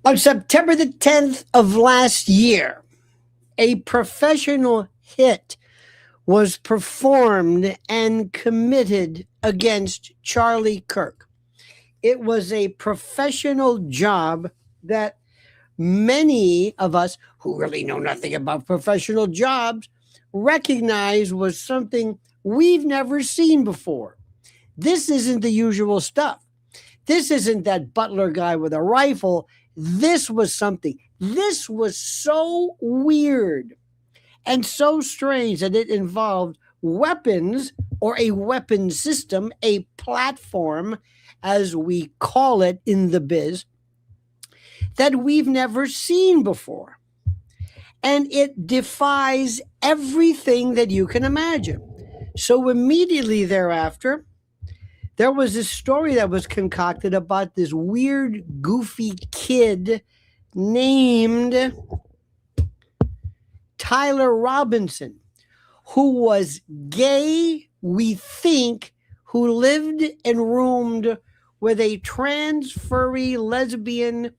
On September the 10th of last year, a professional hit was performed and committed against Charlie Kirk. It was a professional job that many of us who really know nothing about professional jobs recognize was something we've never seen before. This isn't the usual stuff. This isn't that butler guy with a rifle. This was something. This was so weird and so strange that it involved weapons or a weapon system, a platform, as we call it in the biz, that we've never seen before. And it defies everything that you can imagine. So immediately thereafter, there was this story that was concocted about this weird, goofy kid named Tyler Robinson, who was gay, we think, who lived and roomed with a trans furry lesbian.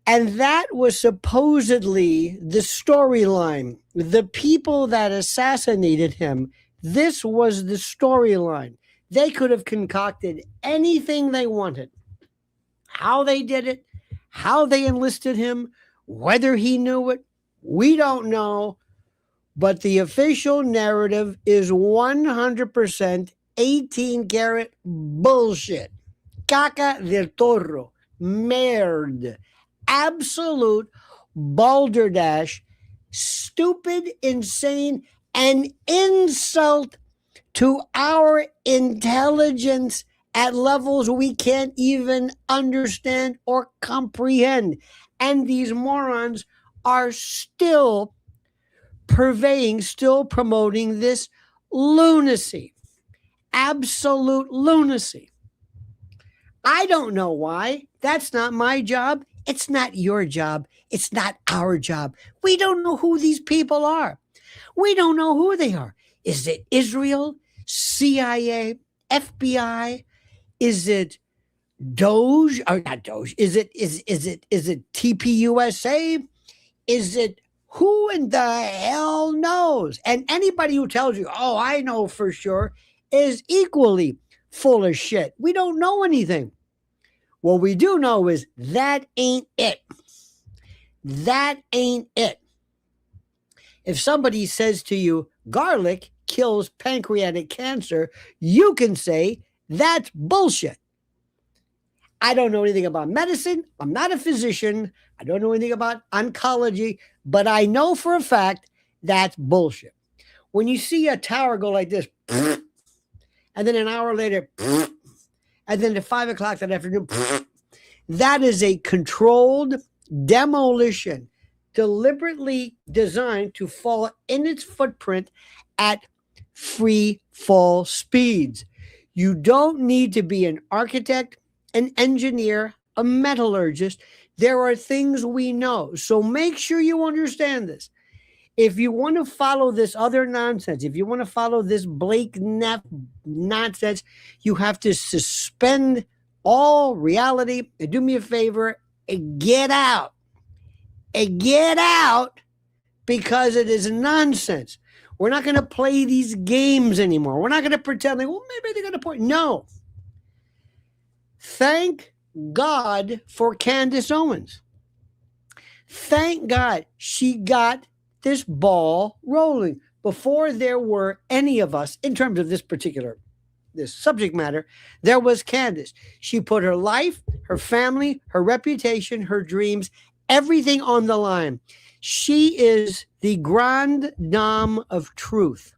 And that was supposedly the storyline. The people that assassinated him, this was the storyline. They could have concocted anything they wanted. How they did it, how they enlisted him, whether he knew it, we don't know. But the official narrative is 100% 18 karat bullshit. Caca del toro. Merde. Absolute balderdash. Stupid, insane, and insult to our intelligence at levels we can't even understand or comprehend. And these morons are still purveying, still promoting this lunacy. Absolute lunacy. I don't know why. That's not my job. It's not your job. It's not our job. We don't know who these people are. We don't know who they are. Is it Israel, CIA, FBI? Is it Doge or not Doge? Is it TPUSA? Is it who in the hell knows? And anybody who tells you, "Oh, I know for sure," is equally full of shit. We don't know anything. What we do know is that ain't it. That ain't it. If somebody says to you, garlic kills pancreatic cancer, you can say that's bullshit. I don't know anything about medicine. I'm not a physician. I don't know anything about oncology, but I know for a fact that's bullshit. When you see a tower go like this, and then an hour later, and then at 5 o'clock that afternoon, that is a controlled demolition, deliberately designed to fall in its footprint at free fall speeds. You don't need to be an architect, an engineer, a metallurgist. There are things we know. So make sure you understand this. If you want to follow this other nonsense, if you want to follow this Blake Neff nonsense, you have to suspend all reality and do me a favor and get out. And get out because it is nonsense. We're not going to play these games anymore. We're not going to pretend like, well, maybe they got a point. No. Thank God for Candace Owens. Thank God she got this ball rolling before there were any of us in terms of this subject matter. There was Candace. She put her life, her family, her reputation, her dreams, everything on the line. She is the grande dame of truth.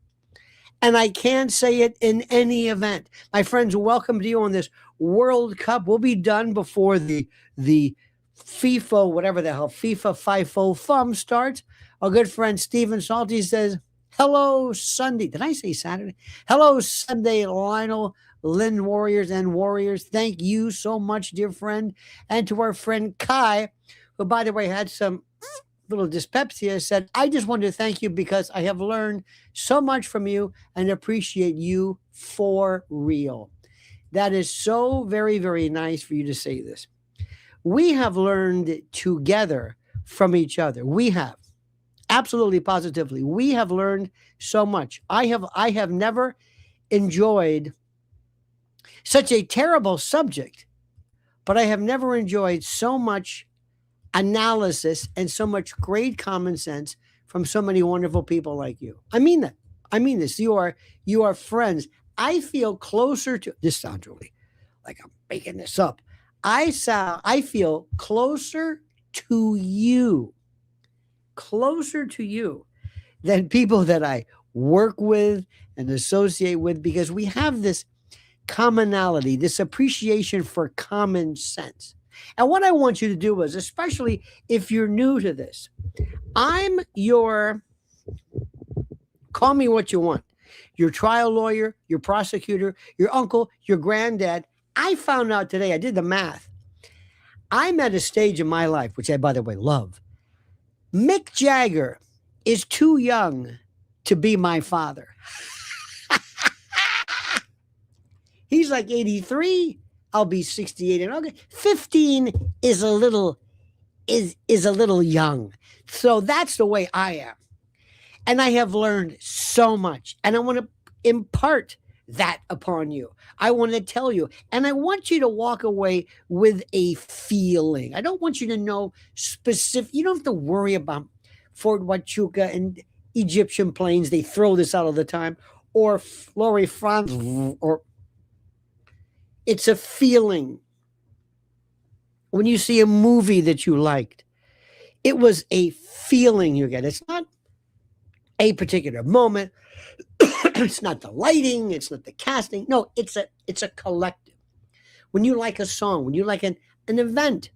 And I can't say it in any event. My friends, welcome to you on this World Cup. We'll be done before the FIFA, whatever the hell, FIFA FIFO FUM starts. Our good friend Stephen Salty says, hello, Sunday. Did I say Saturday? Hello, Sunday, Lionel, Lynn Warriors and Warriors. Thank you so much, dear friend. And to our friend Kai, who, by the way, had some little dyspepsia, said, I just wanted to thank you because I have learned so much from you and appreciate you for real. That is so very, very nice for you to say this. We have learned together from each other. We have absolutely positively. We have learned so much. I have never enjoyed such a terrible subject, but I have never enjoyed so much analysis and so much great common sense from so many wonderful people like you. I mean that. I mean this. You are friends. I feel closer to this sounds really like I'm making this up. I feel closer to you than people that I work with and associate with because we have this commonality, this appreciation for common sense. And what I want you to do is, especially if you're new to this, I'm your, call me what you want, your trial lawyer, your prosecutor, your uncle, your granddad. I found out today, I did the math. I'm at a stage in my life, which I, by the way, love. Mick Jagger is too young to be my father. He's like 83. I'll be 68 in August. 15 is a little young. So that's the way I am. And I have learned so much. And I want to impart that upon you. I want to tell you. And I want you to walk away with a feeling. I don't want you to know specific. You don't have to worry about Fort Huachuca and Egyptian planes. They throw this out all the time. Or Florey France. Or it's a feeling. When you see a movie that you liked, it was a feeling you get. It's not a particular moment. It's not the lighting. It's not the casting. No, it's a collective. When you like a song, when you like an event,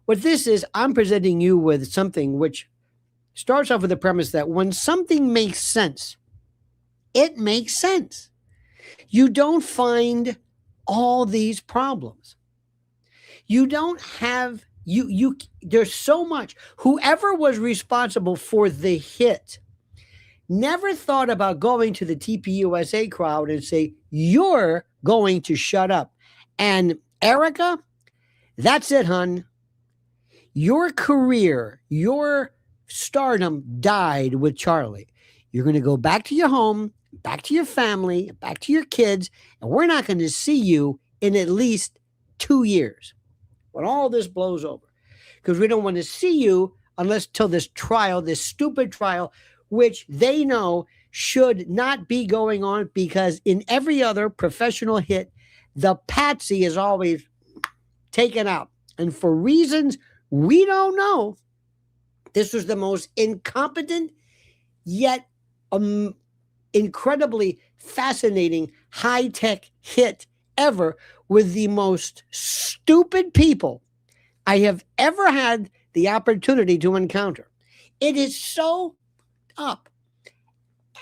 what this is, I'm presenting you with something which starts off with the premise that when something makes sense, it makes sense. You don't find all these problems. You don't have there's so much. Whoever was responsible for the hit never thought about going to the TPUSA crowd and say, "You're going to shut up." And Erica, that's it, hun. Your career, your stardom died with Charlie. You're going to go back to your home, back to your family, back to your kids, and we're not going to see you in at least 2 years when all this blows over. Because we don't want to see you unless till this trial, this stupid trial, which they know should not be going on because in every other professional hit, the patsy is always taken out. And for reasons we don't know, this was the most incompetent yet incredibly fascinating high-tech hit ever with the most stupid people I have ever had the opportunity to encounter. It is so up.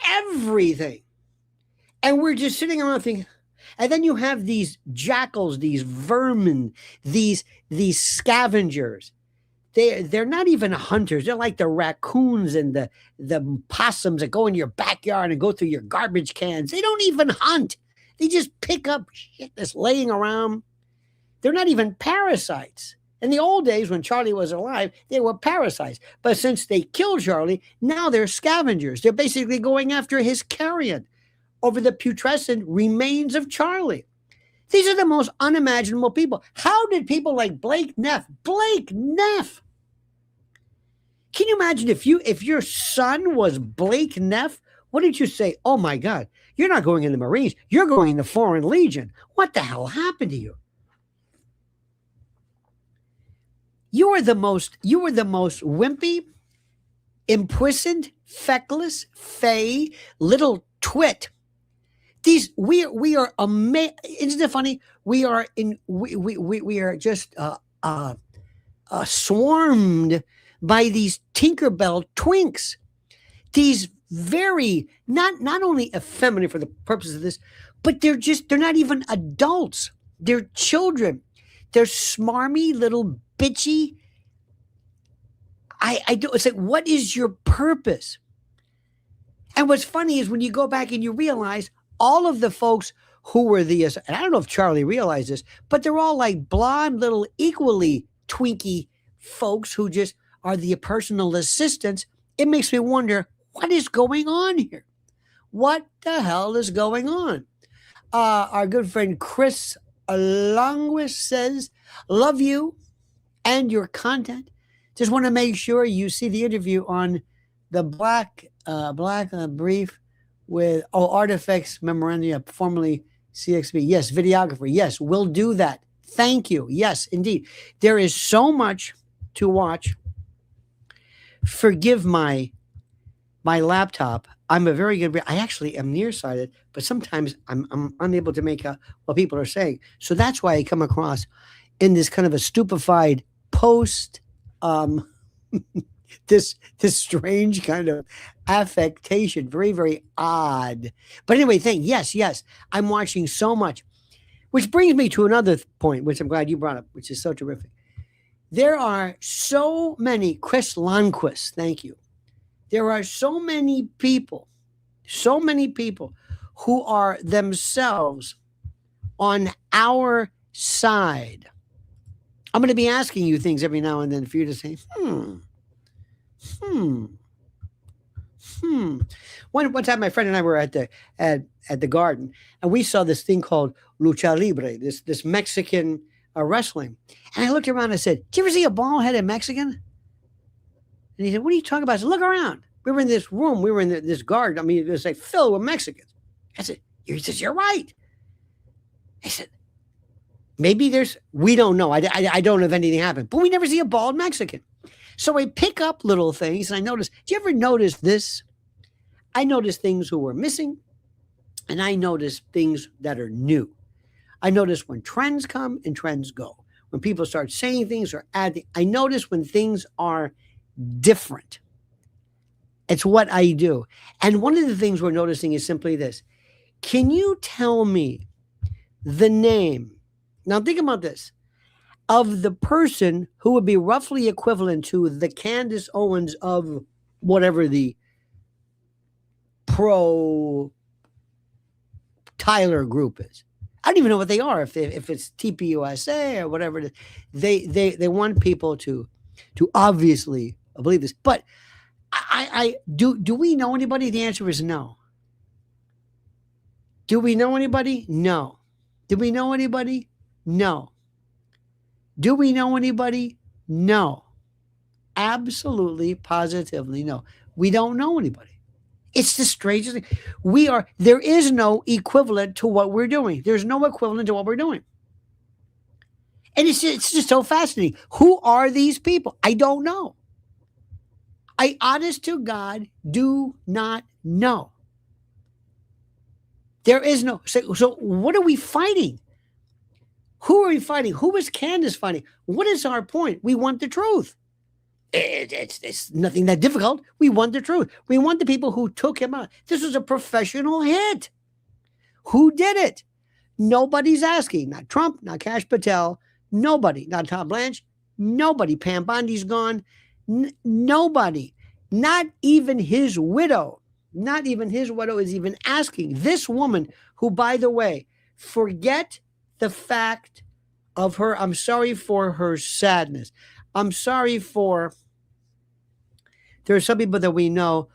Everything. And we're just sitting around thinking, and then you have these jackals, these vermin, these scavengers. They're not even hunters. They're like the raccoons and the possums that go in your backyard and go through your garbage cans. They don't even hunt. They just pick up shit that's laying around. They're not even parasites. In the old days when Charlie was alive, they were parasites. But since they killed Charlie, now they're scavengers. They're basically going after his carrion over the putrescent remains of Charlie. These are the most unimaginable people. How did people like Blake Neff? Can you imagine if your son was Blake Neff? What did you say? Oh my God, you're not going in the Marines. You're going in the Foreign Legion. What the hell happened to you? You were the most wimpy, imprisoned, feckless, fey, little twit. We are amazing. Isn't it funny? We are just swarmed by these Tinkerbell twinks. These very not only effeminate for the purpose of this, but they're not even adults. They're children. They're smarmy little bitchy. I don't. It's like, what is your purpose? And what's funny is when you go back and you realize all of the folks who were and I don't know if Charlie realized this, but they're all like blonde, little, equally twinky folks who just are the personal assistants, it makes me wonder what is going on here. What the hell is going on? Our good friend Chris Alongwis says, love you and your content. Just want to make sure you see the interview on the Black Brief with Artifacts Memoranda, formerly CXB. Yes, videographer. Yes, we'll do that. Thank you. Yes, indeed. There is so much to watch. Forgive my laptop. I'm a very good. I actually am nearsighted, but sometimes I'm unable to make out what people are saying. So that's why I come across in this kind of a stupefied post. This strange kind of affectation, very, very odd. But anyway, yes, I'm watching so much, which brings me to another point, which I'm glad you brought up, which is so terrific. There are so many, Chris Lundquist, thank you. There are so many people who are themselves on our side. I'm going to be asking you things every now and then for you to say, One time, my friend and I were at the garden, and we saw this thing called lucha libre, this Mexican wrestling. And I looked around and I said, "Do you ever see a bald-headed Mexican?" And he said, "What are you talking about?" I said, "Look around. We were in this room. We were in this garden. I mean, it was like filled with Mexicans." I said, "He says you're right." I said, "Maybe we don't know. I don't know if anything happened, but we never see a bald Mexican." So I pick up little things, and I notice. Do you ever notice this? I notice things who were missing, and I notice things that are new. I notice when trends come and trends go. When people start saying things or adding, I notice when things are different. It's what I do. And one of the things we're noticing is simply this. Can you tell me the name? Now think about this. Of the person who would be roughly equivalent to the Candace Owens of whatever the pro Tyler group is. I don't even know what they are. If it's TPUSA or whatever it is, they want people to obviously believe this. But do we know anybody? The answer is no. Do we know anybody? No. Do we know anybody? No. Do we know anybody? No. Absolutely, positively, no. We don't know anybody. It's the strangest thing. There is no equivalent to what we're doing. There's no equivalent to what we're doing. And it's just so fascinating. Who are these people? I don't know. I, honest to God, do not know. There is no. So what are we fighting? Who are we fighting? Who is Candace fighting? What is our point? We want the truth. It's nothing that difficult. We want the truth. We want the people who took him out. This was a professional hit. Who did it? Nobody's asking. Not Trump, not Kash Patel, nobody. Not Tom Blanche, nobody. Pam Bondi's gone. Nobody. Not even his widow. Not even his widow is even asking. This woman who, by the way, forget the fact of her. I'm sorry for her sadness. I'm sorry for. There are some people that we know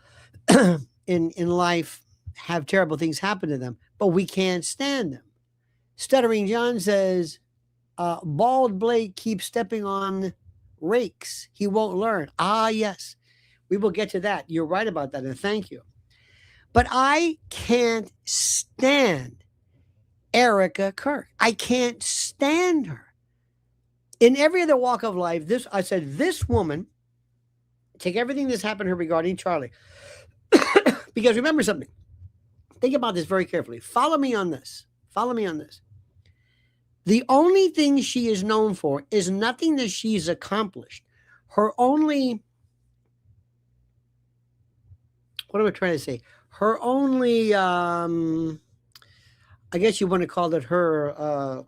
in life have terrible things happen to them, but we can't stand them. Stuttering John says, bald Blake keeps stepping on rakes. He won't learn. Ah, yes. We will get to that. You're right about that, and thank you. But I can't stand Erica Kirk. I can't stand her. In every other walk of life, this woman, take everything that's happened to her regarding Charlie. Because remember something. Think about this very carefully. Follow me on this. The only thing she is known for is nothing that she's accomplished. Her only, what am I trying to say? Her only, I guess you want to call it her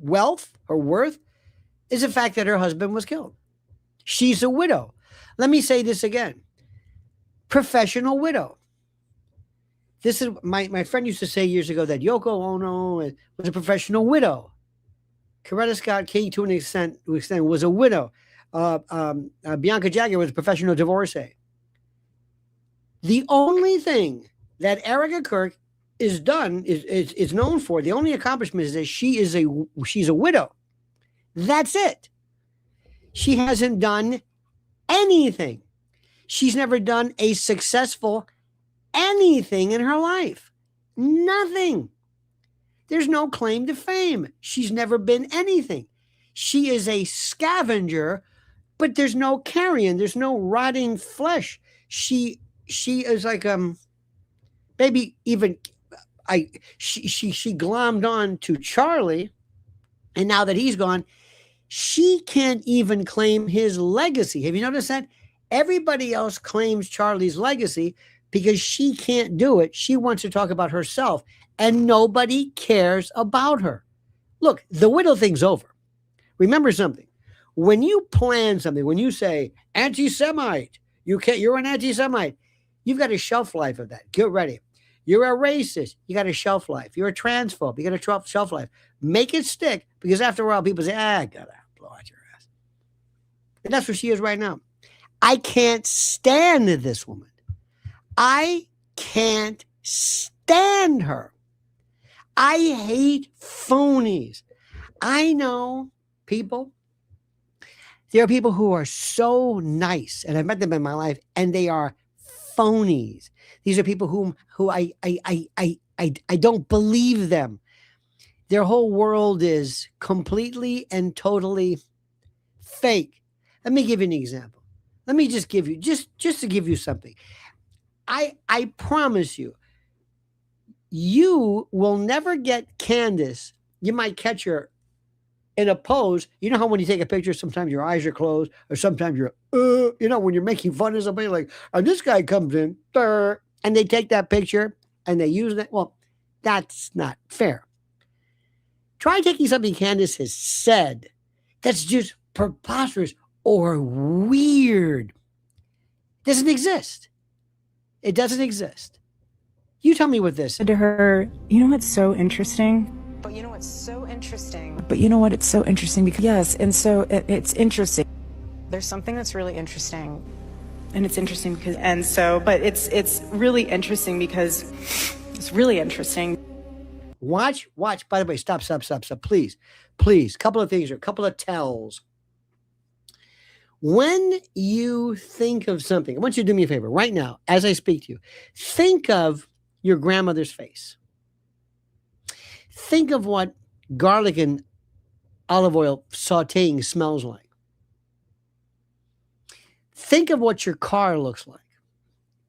wealth, her worth, is the fact that her husband was killed. She's a widow. Let me say this again. Professional widow. This is my friend used to say years ago that Yoko Ono was a professional widow. Coretta Scott King, to an extent, was a widow. Bianca Jagger was a professional divorcee. The only thing that Erica Kirk is known for, the only accomplishment is that she's a widow. That's it. She hasn't done anything. She's never done a successful anything in her life. Nothing. There's no claim to fame. She's never been anything. She is a scavenger, but there's no carrion. There's no rotting flesh. She is like maybe even she glommed on to Charlie, and now that he's gone, she can't even claim his legacy. Have you noticed that? Everybody else claims Charlie's legacy because she can't do it. She wants to talk about herself, and nobody cares about her. Look, the widow thing's over. Remember something. When you plan something, when you say anti-Semite, you're an anti-Semite, you've got a shelf life of that. Get ready. You're a racist. You got a shelf life. You're a transphobe. You got a shelf life. Make it stick, because after a while, people say, I gotta blow out your ass. And that's what she is right now. I can't stand this woman. I can't stand her. I hate phonies. I know people. There are people who are so nice, and I've met them in my life, and they are phonies. These are people who I don't believe them. Their whole world is completely and totally fake. Let me give you an example. Let me just give you just to give you something. I promise you, you will never get Candace. You might catch her in a pose. You know how when you take a picture, sometimes your eyes are closed, or sometimes you're, when you're making fun of somebody, like, oh, this guy comes in, and they take that picture and they use that. Well, that's not fair. Try taking something Candace has said that's just preposterous or weird. It doesn't exist. It doesn't exist. You tell me what this. To her, you know what's so interesting? But you know what's so interesting? But you know what? It's so interesting because, yes, and so it's interesting. There's something that's really interesting. And it's interesting because, and so, but it's really interesting because it's really interesting. Watch. By the way, stop. Please. Couple of things here, couple of tells. When you think of something, I want you to do me a favor right now, as I speak to you. Think of your grandmother's face. Think of what garlic and olive oil sauteing smells like. Think of what your car looks like.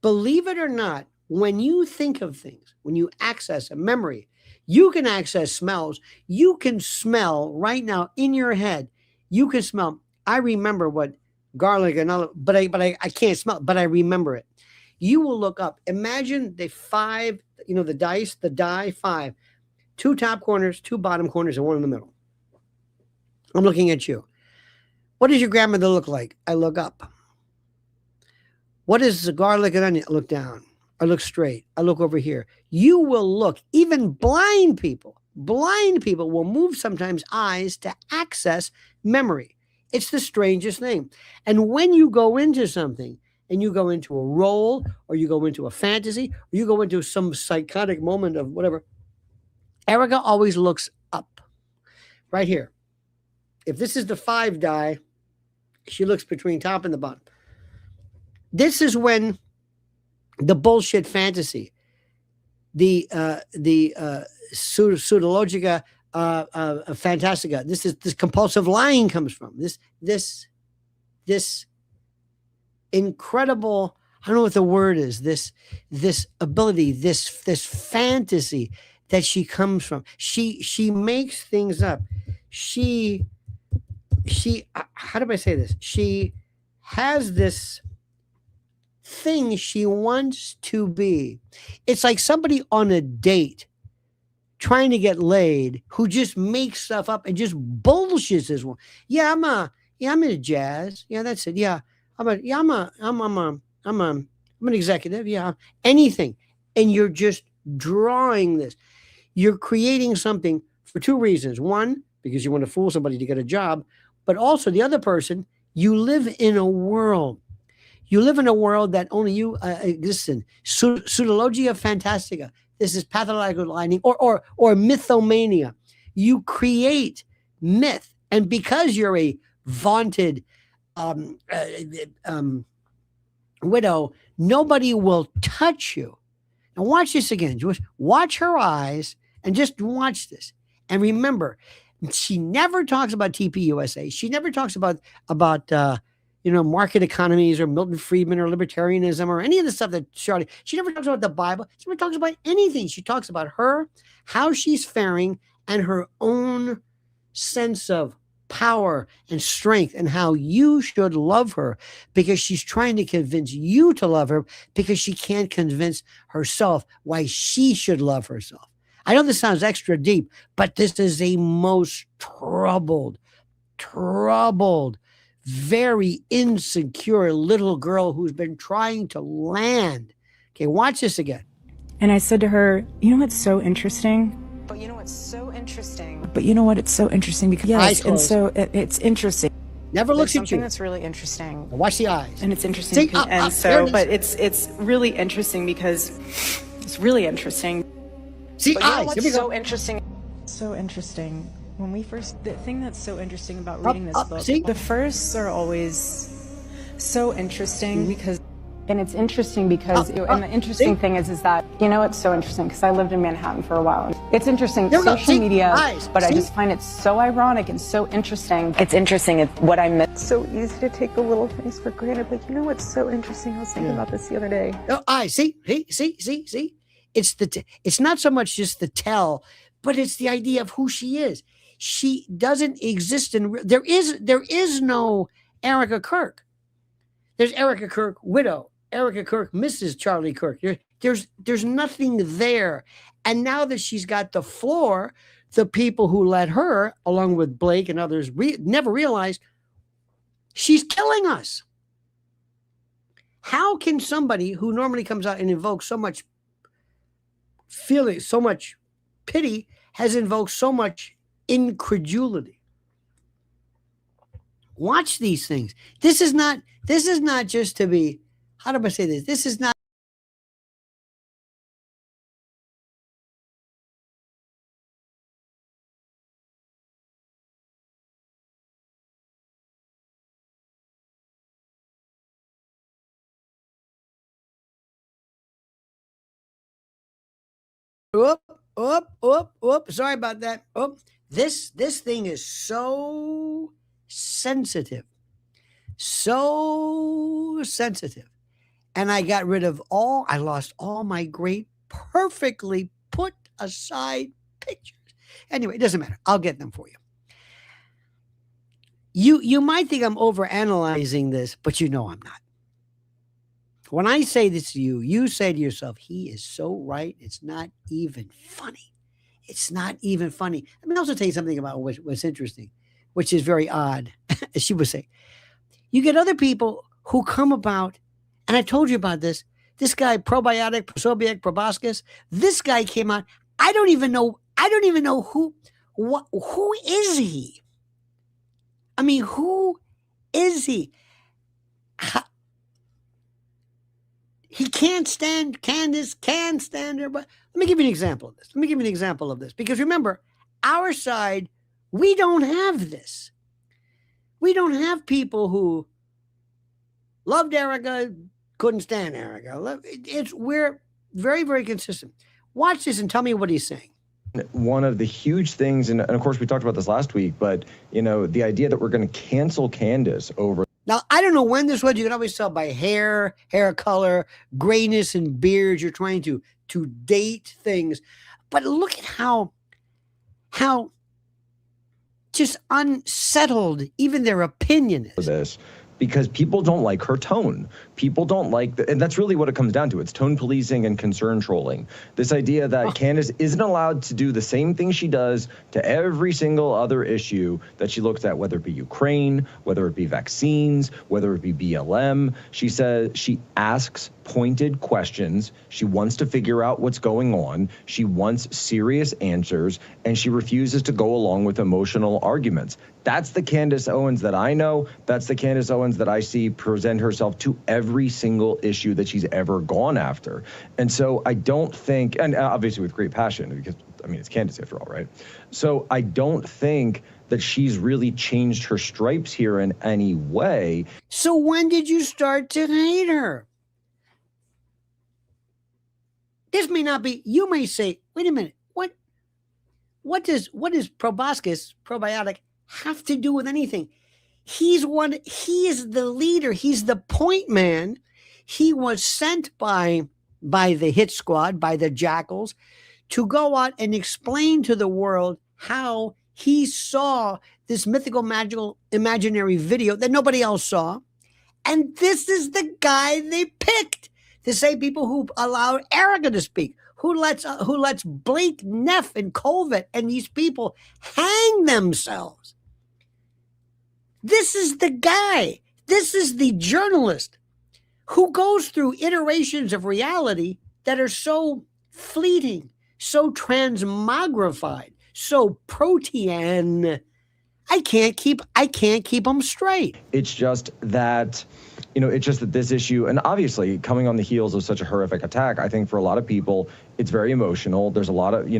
Believe it or not, when you think of things, when you access a memory, you can access smells. You can smell right now in your head. You can smell. I remember what garlic and olive, but I can't smell, but I remember it. You will look up. Imagine the five, the die five, 2 top corners, 2 bottom corners, and 1 in the middle. I'm looking at you. What does your grandmother look like? I look up. What is the garlic and onion? I look down. I look straight. I look over here. You will look. Even blind people will move sometimes eyes to access memory. It's the strangest thing. And when you go into something, and you go into a role, or you go into a fantasy, or you go into some psychotic moment of whatever, Erica always looks up. Right here. If this is the 5 die, she looks between top and the bottom. This is when the bullshit fantasy, the pseudologica fantastica, this compulsive lying comes from. This incredible, I don't know what the word is, this ability, this fantasy that she comes from. She makes things up. She how do I say this? She has this thing she wants to be. It's like somebody on a date trying to get laid who just makes stuff up and just bullshits this one. Yeah, I'm into jazz. Yeah, that's it. Yeah, I'm an executive. Yeah, anything. and you're just drawing this. You're creating something for two reasons. One, because you want to fool somebody to get a job, but also the other person, you live in a world. You live in a world that only you exist in. Pseudologia fantastica. This is pathological lying or mythomania. You create myth, and because you're a vaunted um, uh, um, widow, nobody will touch you. Now watch this again. Just watch her eyes and just watch this. And remember, she never talks about TPUSA. She never talks about market economies or Milton Friedman or libertarianism or any of the stuff that Charlie. She never talks about the Bible. She never talks about anything. She talks about her, how she's faring, and her own sense of power and strength, and how you should love her, because she's trying to convince you to love her because she can't convince herself why she should love herself. I know this sounds extra deep, but this is a most troubled, very insecure little girl who's been trying to land. Okay, watch this again. And I said to her, you know what's so interesting? But you know what's so interesting? But you know what? It's so interesting because Eyes yes, and closed. so it's interesting. Never There's looks at something you. that's really interesting. Now watch the eyes. And it's interesting, See? because, There and it so, is. but it's really interesting because it's really interesting. See But you know eyes. Here what's we go. so interesting? So interesting. When we first, the thing that's so interesting about reading this book, see? the firsts are always so interesting because. And it's interesting because, and the interesting thing is that, it's so interesting because I lived in Manhattan for a while. It's interesting, There we go. social See? media, Eyes. but I See? just find it so ironic and so interesting. It's interesting. It's what I miss. So easy to take the little things for granted. Like, what's so interesting? I was thinking about this the other day. Oh, eyes. See. It's not so much just the tell, but it's the idea of who she is. She doesn't exist there is no Erica Kirk. There's Erica Kirk, widow. Erica Kirk, Mrs. Charlie Kirk. There's nothing there. And now that she's got the floor, the people who let her, along with Blake and others, never realized she's killing us. How can somebody who normally comes out and invokes so much feeling, so much pity, has invoked so much incredulity? Watch these things. This is not just to be, how do I say this? This is not. Sorry about that. This thing is so sensitive. So sensitive. And I lost all my great, perfectly put aside pictures. Anyway, it doesn't matter. I'll get them for you. You might think I'm overanalyzing this, but I'm not. When I say this to you, you say to yourself, he is so right. It's not even funny. It's not even funny. Let me also tell you something about what's interesting, which is very odd, as she would say. You get other people who come about, and I told you about this guy, probiotic, prosobiec, proboscis, this guy came out. I don't even know who is he? I mean, who is he? He can't stand, Candace can stand her, but let me give you an example of this. Because remember, our side, we don't have this. We don't have people who loved Erica, couldn't stand Erica. We're very, very consistent. Watch this and tell me what he's saying. One of the huge things, and of course we talked about this last week, but the idea that we're going to cancel Candace over. Now, I don't know when this was. You can always tell by hair color, grayness, and beards. You're trying to date things. But look at how just unsettled even their opinion is. This, because people don't like her tone. People don't like, and that's really what it comes down to. It's tone policing and concern trolling. This idea that Candace isn't allowed to do the same thing she does to every single other issue that she looks at, whether it be Ukraine, whether it be vaccines, whether it be BLM. She says she asks pointed questions. She wants to figure out what's going on. She wants serious answers, and she refuses to go along with emotional arguments. That's the Candace Owens that I know. That's the Candace Owens that I see present herself to every single issue that she's ever gone after. And so I don't think, and obviously with great passion, because I mean, it's Candace after all, right? So I don't think that she's really changed her stripes here in any way. So when did you start to hate her? This may not be, you may say, wait a minute, what does probiotic have to do with anything? He is the leader. He's the point man. He was sent by the hit squad, by the jackals, to go out and explain to the world how he saw this mythical, magical, imaginary video that nobody else saw. And this is the guy they picked to say people who allow Erica to speak, who lets Blake, Neff, and Colvett and these people hang themselves. This is the guy. This is the journalist who goes through iterations of reality that are so fleeting, so transmogrified, so protean. I can't keep them straight. It's just that, this issue, and obviously coming on the heels of such a horrific attack, I think for a lot of people, it's very emotional. There's a lot of,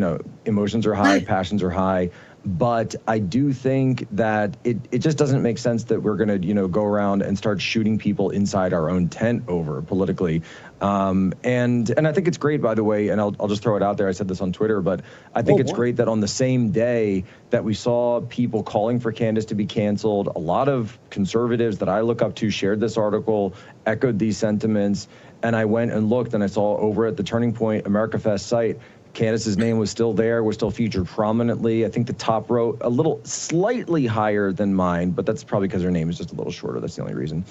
emotions are high, passions are high. But I do think that it just doesn't make sense that we're going to, go around and start shooting people inside our own tent over politically. And I think it's great, by the way, and I'll just throw it out there. I said this on Twitter, but I think it's great that on the same day that we saw people calling for Candace to be canceled, a lot of conservatives that I look up to shared this article, echoed these sentiments. And I went and looked and I saw over at the Turning Point America Fest site, Candace's name was still there, was still featured prominently. I think the top row, a little slightly higher than mine, but that's probably because her name is just a little shorter. That's the only reason.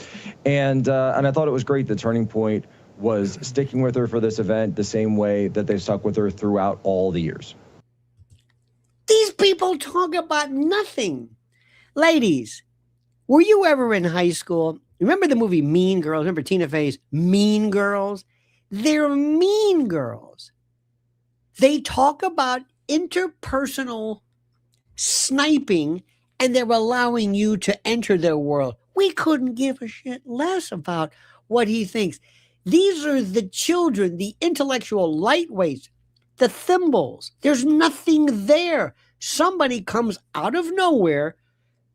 And I thought it was great that Turning Point was sticking with her for this event the same way that they stuck with her throughout all the years. These people talk about nothing. Ladies, were you ever in high school? Remember the movie Mean Girls? Remember Tina Fey's Mean Girls? They're mean girls. They talk about interpersonal sniping, and they're allowing you to enter their world. We couldn't give a shit less about what he thinks. These are the children, the intellectual lightweights, the thimbles. There's nothing there. Somebody comes out of nowhere,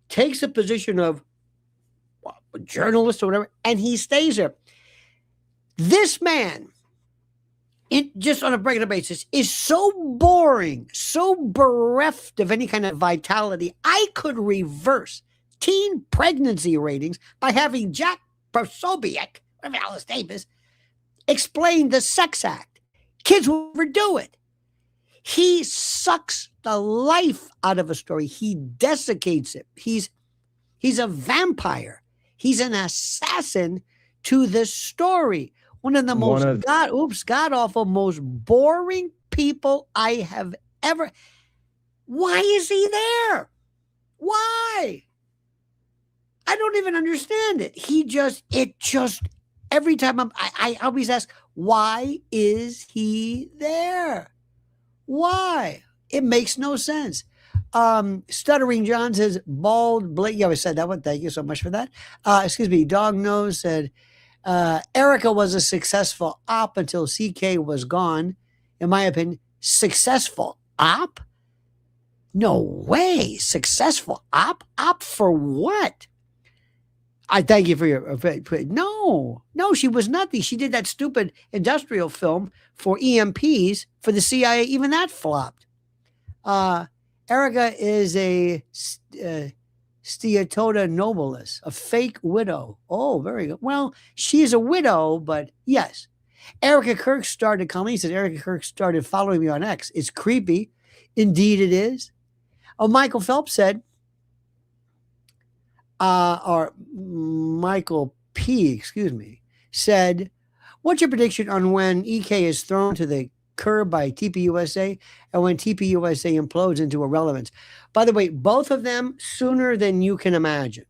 takes a position of a journalist or whatever, and he stays there. This man, just on a regular basis, is so boring, so bereft of any kind of vitality. I could reverse teen pregnancy ratings by having Jack Posobiec, whatever the hell his name is, explain the sex act. Kids will never do it. He sucks the life out of a story. He desiccates it. He's a vampire. He's an assassin to the story. One of the most god-awful, most boring people I have ever. Why is he there? Why? I don't even understand it. Every time I always ask, why is he there? Why? It makes no sense. Stuttering John says, bald Blake. Yeah, I said that one. Thank you so much for that. Dog Nose said, Erica was a successful op until CK was gone. In my opinion, successful op? No way. Successful op? Op for what? I thank you for your. No, she was nothing. She did that stupid industrial film for EMPs for the CIA. Even that flopped. Erica is a Steatota nobilis, a fake widow. Oh, very good. Well, she's a widow, but yes. Erica Kirk started coming. He said, Erica Kirk started following me on X. It's creepy. Indeed it is. Oh, Michael Phelps said, or Michael P, excuse me, said, what's your prediction on when EK is thrown to the curb by TPUSA and when TPUSA implodes into irrelevance? By the way, both of them sooner than you can imagine.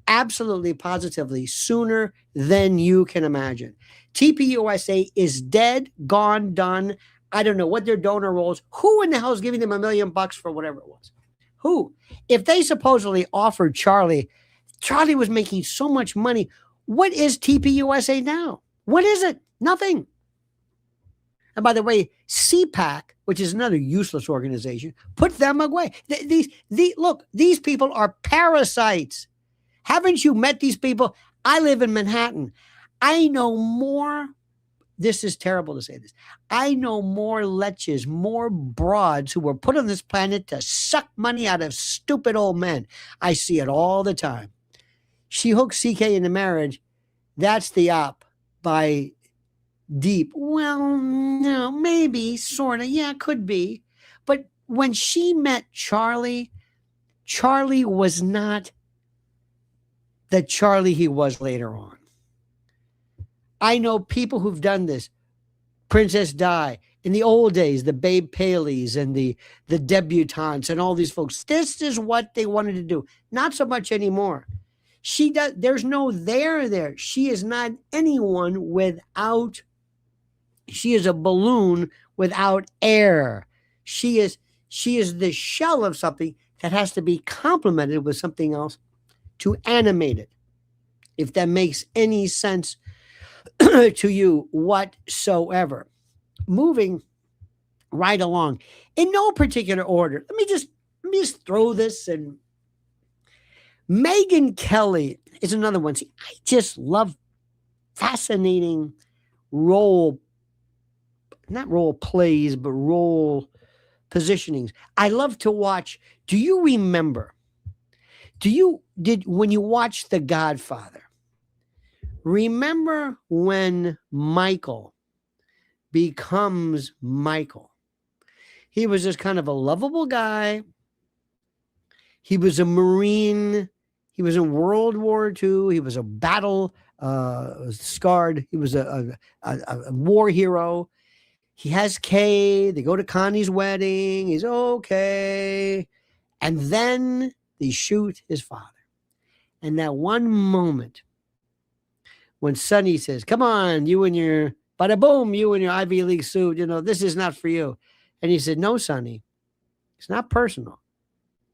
Absolutely, positively, sooner than you can imagine. TPUSA is dead, gone, done. I don't know what their donor rolls. Who in the hell is giving them $1 million for whatever it was? Who? If they supposedly offered Charlie was making so much money. What is TPUSA now? What is it? Nothing. And by the way, CPAC, which is another useless organization, put them away. Look, these people are parasites. Haven't you met these people? I live in Manhattan. I know more. This is terrible to say this. I know more leches, more broads who were put on this planet to suck money out of stupid old men. I see it all the time. She hooks CK into marriage. That's the op by Deep. Well, no, maybe, sort of. Yeah, could be. But when she met Charlie, Charlie was not the Charlie he was later on. I know people who've done this. Princess Di. In the old days, the Babe Paleys and the debutantes and all these folks. This is what they wanted to do. Not so much anymore. There's no there. She is not anyone without, she is a balloon without air. She is the shell of something that has to be complemented with something else to animate it. If that makes any sense to you whatsoever. Moving right along in no particular order. Let me just throw this in. Megyn Kelly is another one. See, I just love fascinating not role plays, but role positionings. I love to watch. Do you remember? When you watch The Godfather, remember when Michael becomes Michael? He was just kind of a lovable guy. He was a Marine. He was in World War II. He was a battle scarred. He was a war hero. He has Kay. They go to Connie's wedding. He's okay. And then they shoot his father. And that one moment when Sonny says, come on, you and your, bada boom, you and your Ivy League suit, this is not for you. And he said, no, Sonny, it's not personal.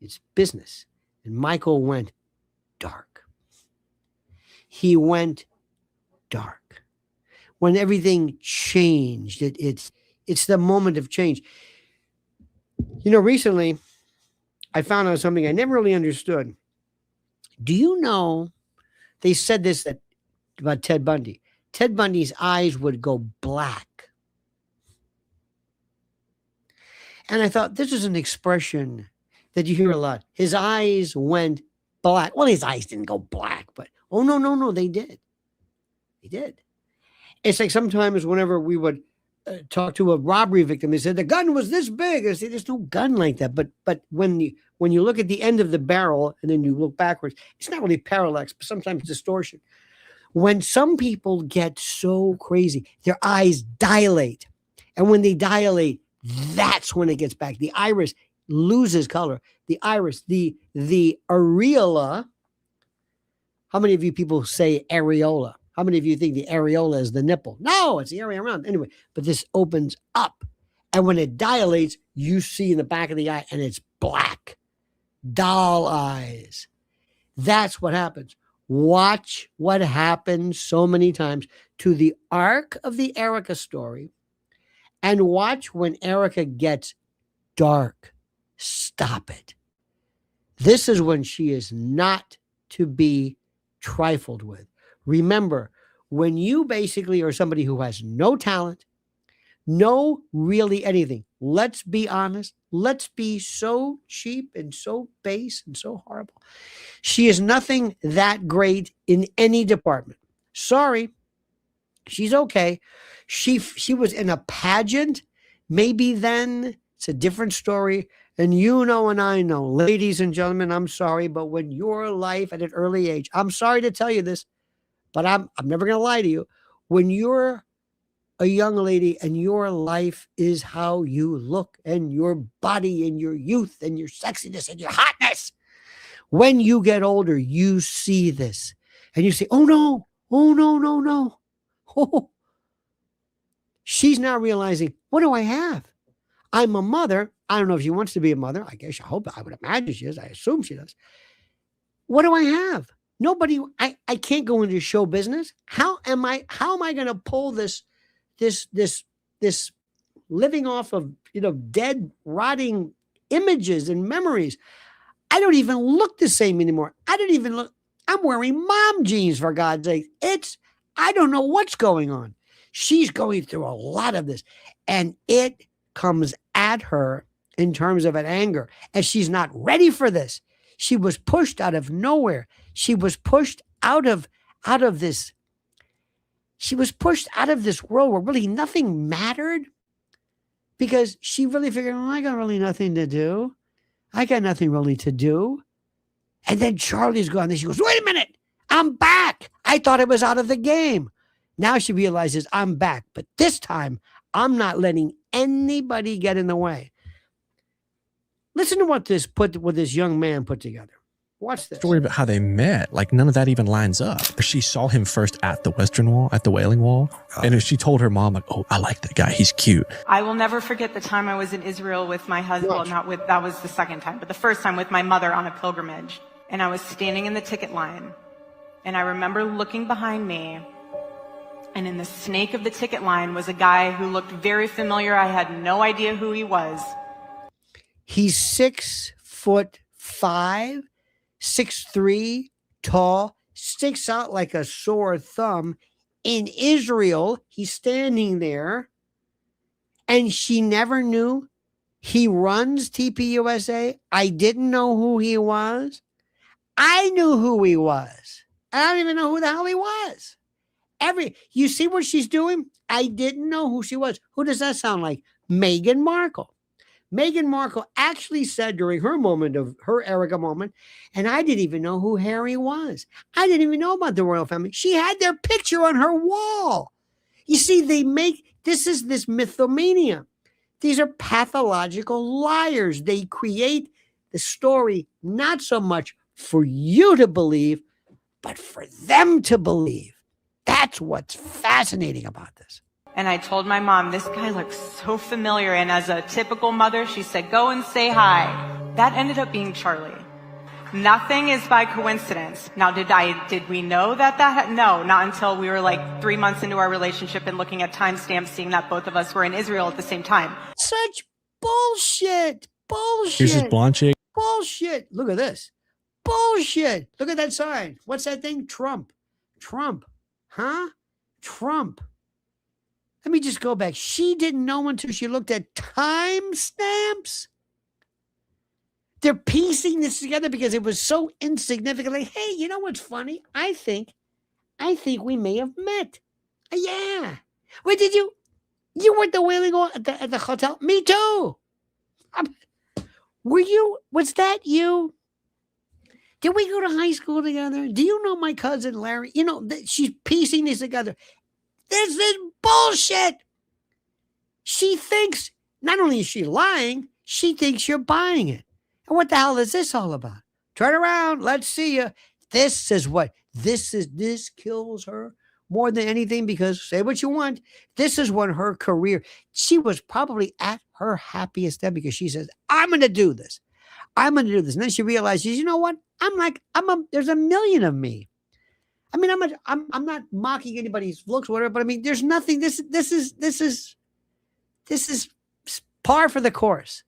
It's business. And Michael went dark. He went dark. When everything changed, it's the moment of change. Recently, I found out something I never really understood. Do you know, they said this about Ted Bundy. Ted Bundy's eyes would go black. And I thought, this is an expression that you hear a lot. His eyes went black. Well, his eyes didn't go black, but no, they did. They did. It's like sometimes whenever we would talk to a robbery victim, they said the gun was this big. I say there's no gun like that. But when you look at the end of the barrel and then you look backwards, it's not really parallax, but sometimes distortion. When some people get so crazy, their eyes dilate, and when they dilate, that's when it gets back. The iris loses color. The iris, the areola. How many of you people say areola? How many of you think the areola is the nipple? No, it's the area around. Anyway, but this opens up. And when it dilates, you see in the back of the eye, and it's black. Doll eyes. That's what happens. Watch what happens so many times to the arc of the Erica story, and watch when Erica gets dark. Stop it. This is when she is not to be trifled with. Remember, when you basically are somebody who has no talent, no really anything, let's be honest, let's be so cheap and so base and so horrible. She is nothing that great in any department. Sorry, she's okay. She was in a pageant. Maybe then it's a different story. And you know, and I know, ladies and gentlemen, I'm sorry, but when your life at an early age, I'm sorry to tell you this, but I'm never going to lie to you. When you're a young lady and your life is how you look and your body and your youth and your sexiness and your hotness, when you get older, you see this and you say, oh no, oh no, no, no. Oh. She's now realizing, what do I have? I'm a mother. I don't know if she wants to be a mother. I guess I would imagine she is. I assume she does. What do I have? Nobody, I can't go into show business. How am I going to pull this living off of, dead, rotting images and memories? I don't even look the same anymore. I'm wearing mom jeans, for God's sake. I don't know what's going on. She's going through a lot of this, and it comes at her in terms of an anger, and she's not ready for this. She was pushed out of nowhere. She was pushed out of this. She was pushed out of this world where really nothing mattered, because she really figured, I got really nothing to do. I got nothing really to do. And then Charlie's gone. Then she goes, wait a minute, I'm back. I thought I was out of the game. Now she realizes I'm back, but this time I'm not letting anybody get in the way. Listen to what this young man put together. Watch this. Story about how they met, like none of that even lines up. She saw him first at the Western Wall, at the Wailing Wall, and she told her mom, like, oh, I like that guy. He's cute. I will never forget the time I was in Israel with my husband. Well, that was the second time, but the first time with my mother on a pilgrimage. And I was standing in the ticket line. And I remember looking behind me, and in the snake of the ticket line was a guy who looked very familiar. I had no idea who he was. He's 6'5", 6'3", tall, sticks out like a sore thumb. In Israel, he's standing there, and she never knew. He runs TPUSA. I didn't know who he was. I knew who he was. I don't even know who the hell he was. You see what she's doing? I didn't know who she was. Who does that sound like? Meghan Markle. Meghan Markle actually said during her moment of her Erica moment, and I didn't even know who Harry was. I didn't even know about the royal family. She had their picture on her wall. You see, this is this mythomania. These are pathological liars. They create the story not so much for you to believe, but for them to believe. That's what's fascinating about this. And I told my mom, this guy looks so familiar. And as a typical mother, she said, go and say hi. That ended up being Charlie. Nothing is by coincidence. Now, did we know that? No, not until we were like 3 months into our relationship and looking at timestamps, seeing that both of us were in Israel at the same time. Such bullshit. Here's this blonde chick. Bullshit. Look at this. Bullshit. Look at that sign. What's that thing? Trump. Huh? Trump. Let me just go back. She didn't know until she looked at timestamps. They're piecing this together because it was so insignificant. Like, hey, you know what's funny? I think we may have met. Yeah. Wait, did you were at the Wailing Wall at the hotel? Me too. Was that you? Did we go to high school together? Do you know my cousin Larry? She's piecing this together. This is bullshit. She thinks, not only is she lying, she thinks you're buying it. And what the hell is this all about? Turn around. Let's see you. This kills her more than anything, because say what you want. This is when her career, she was probably at her happiest then, because she says, I'm going to do this. And then she realizes, you know what? There's a million of me. I mean, I'm not mocking anybody's looks, whatever, but I mean, there's nothing. This is par for the course.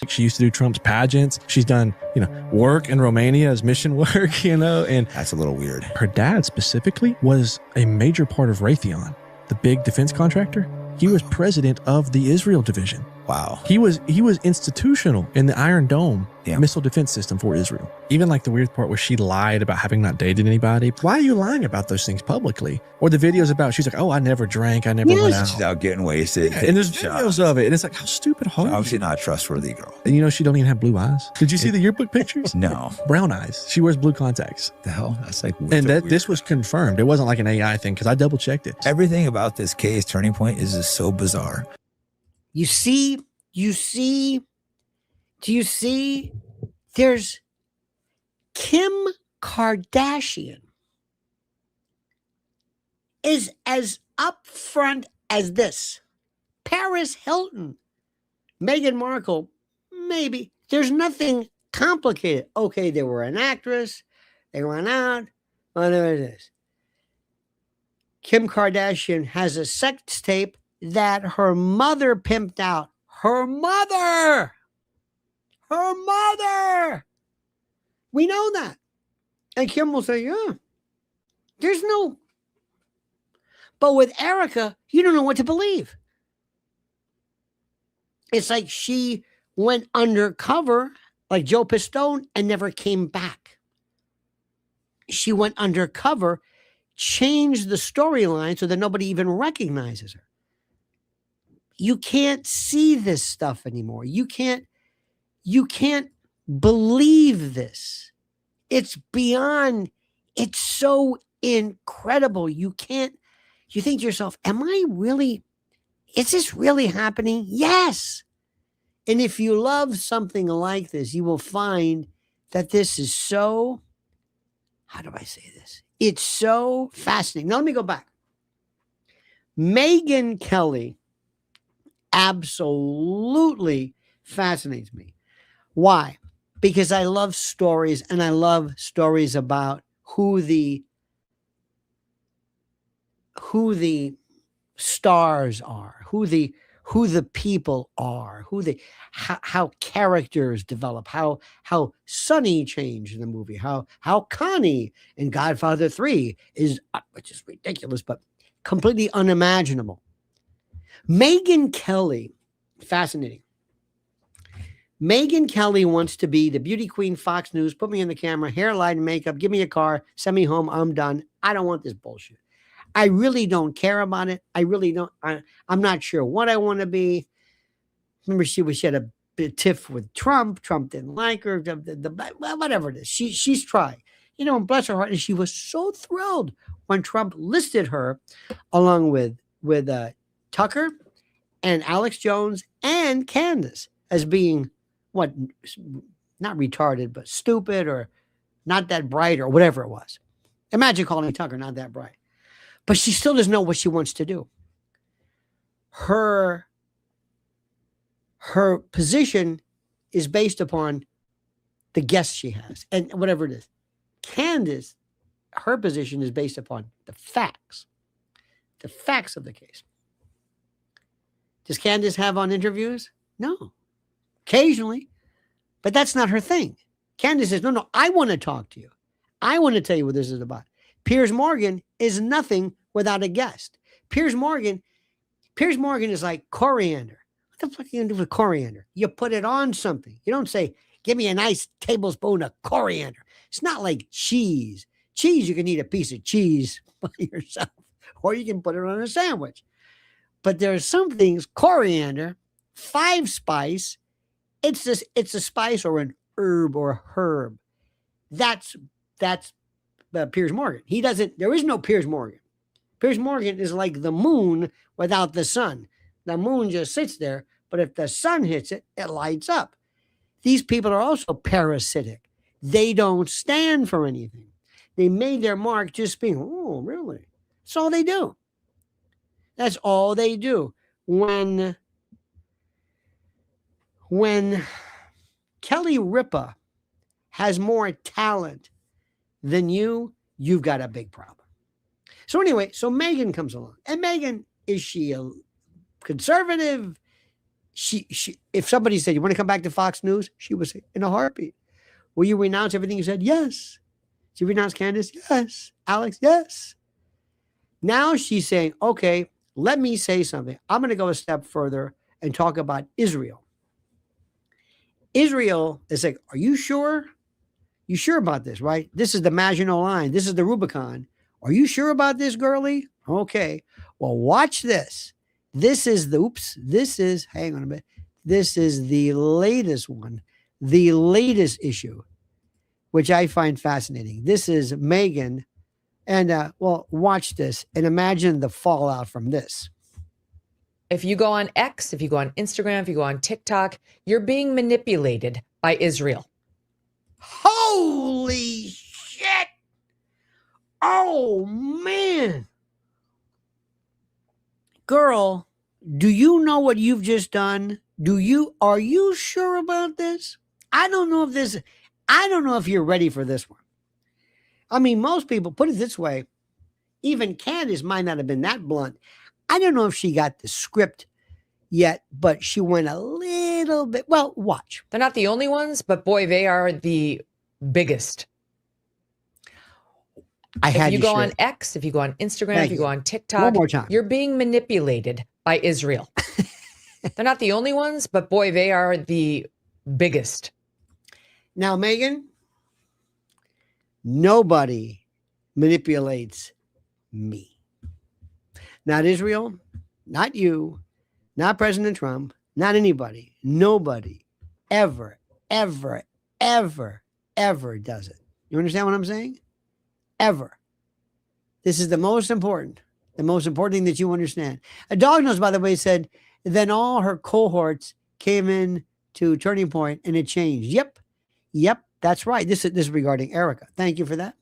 She used to do Trump's pageants. She's done, work in Romania as mission work, and that's a little weird. Her dad specifically was a major part of Raytheon, the big defense contractor. He was president of the Israel division. Wow. He was institutional in the Iron Dome Yeah. missile defense system for Israel. Even like the weird part where she lied about having not dated anybody. Why are you lying about those things publicly? Or the videos about, she's like, oh, I never drank, I never went out. She's out getting wasted. Yeah, and there's videos of it. And it's like, how stupid are you? Obviously not a trustworthy girl. And you know, she don't even have blue eyes. Did you see the yearbook pictures? No. Brown eyes. She wears blue contacts. The hell? That's like And this was confirmed. It wasn't like an AI thing because I double checked it. Everything about this case, Turning Point, is just so bizarre. Do you see? There's Kim Kardashian is as upfront as this. Paris Hilton, Meghan Markle, maybe. There's nothing complicated. Okay, they were an actress. They went out. Whatever it is. Kim Kardashian has a sex tape that her mother pimped out. Her mother. We know that. And Kim will say, yeah, there's no. But with Erica, you don't know what to believe. It's like she went undercover, like Joe Pistone, and never came back. She went undercover, changed the storyline so that nobody even recognizes her. You can't see this stuff anymore. You can't believe this. It's beyond, it's so incredible. You think to yourself, is this really happening? Yes. And if you love something like this, you will find that this is so, how do I say this? It's so fascinating. Now let me go back. Megyn Kelly absolutely fascinates me. Why? Because I love stories, and I love stories about who the stars are, who the people are, how characters develop, how Sonny changed in the movie, how Connie in Godfather 3 is, which is ridiculous, but completely unimaginable. Megyn Kelly, fascinating. Megyn Kelly wants to be the beauty queen, Fox News, put me in the camera, hair, light, and makeup, give me a car, send me home, I'm done. I don't want this bullshit. I really don't care about it. I really don't. I'm not sure what I want to be. Remember, she had a bit tiff with Trump. Trump didn't like her. Well, whatever it is. She's trying. And bless her heart. And she was so thrilled when Trump listed her along with Tucker and Alex Jones and Candace as being what, not retarded, but stupid or not that bright or whatever it was. Imagine calling Tucker not that bright. But she still doesn't know what she wants to do. Her position is based upon the guests she has and whatever it is. Candace, her position is based upon the facts of the case. Does Candace have on interviews? No. Occasionally. But that's not her thing. Candace says, no, I want to talk to you. I want to tell you what this is about. Piers Morgan is nothing without a guest. Piers Morgan is like coriander. What the fuck are you going to do with coriander? You put it on something. You don't say, give me a nice tablespoon of coriander. It's not like cheese. Cheese, you can eat a piece of cheese by yourself, or you can put it on a sandwich. But there are some things, coriander, 5 spice, it's a spice or an herb or a herb. That's Piers Morgan. There is no Piers Morgan. Piers Morgan is like the moon without the sun. The moon just sits there, but if the sun hits it, it lights up. These people are also parasitic. They don't stand for anything. They made their mark just being, oh, really? That's all they do. That's all they do. When Kelly Ripa has more talent than you've got a big problem. So anyway, Megyn comes along. And Megyn, is she a conservative? She if somebody said, you want to come back to Fox News? She would say, in a heartbeat. Will you renounce everything you said? Yes. She renounced Candace? Yes. Alex? Yes. Now she's saying, okay, let me say something. I'm going to go a step further and talk about Israel. Israel is like, are you sure? You sure about this, right? This is the Maginot Line. This is the Rubicon. Are you sure about this, girlie? Okay. Well, watch this. This is hang on a bit. This is the latest one, the latest issue, which I find fascinating. This is Meghan. And, well, watch this and imagine the fallout from this. If you go on X, if you go on Instagram, if you go on TikTok, you're being manipulated by Israel. Holy shit. Oh, man. Girl, do you know what you've just done? Are you sure about this? I don't know if you're ready for this one. I mean, most people, put it this way, even Candace might not have been that blunt. I don't know if she got the script yet, but she went a little bit. Well, watch. They're not the only ones, but boy, they are the biggest. If you go on X, if you go on Instagram, if you go on TikTok, one more time. You're being manipulated by Israel. They're not the only ones, but boy, they are the biggest. Now, Meghan, nobody manipulates me. Not Israel, not you, not President Trump, not anybody. Nobody ever, ever, ever, ever does it. You understand what I'm saying? Ever. This is the most important thing that you understand. A dog knows, by the way, said, then all her cohorts came in to Turning Point and it changed. Yep, that's right. This is regarding Erica. Thank you for that.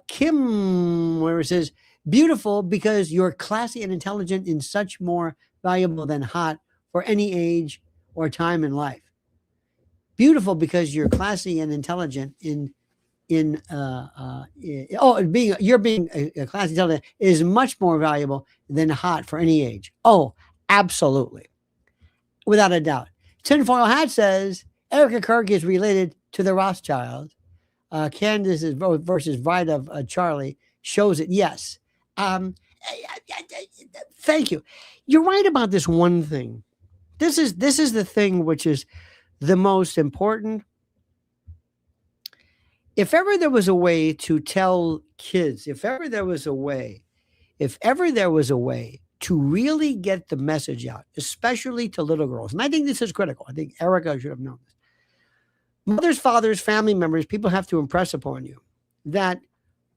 Kim, where it says, beautiful because you're classy and intelligent and such more valuable than hot for any age or time in life. Beautiful because you're classy and intelligent being a classy intelligent is much more valuable than hot for any age. Oh, absolutely. Without a doubt. Tinfoil Hat says Erica Kirk is related to the Rothschild. Candace versus Bride of Charlie shows it. Yes. Thank you. You're right about this one thing. This is the thing which is the most important. If ever there was a way to tell kids, if ever there was a way to really get the message out, especially to little girls, and I think this is critical. I think Erica should have known this. Mothers, fathers, family members, people have to impress upon you that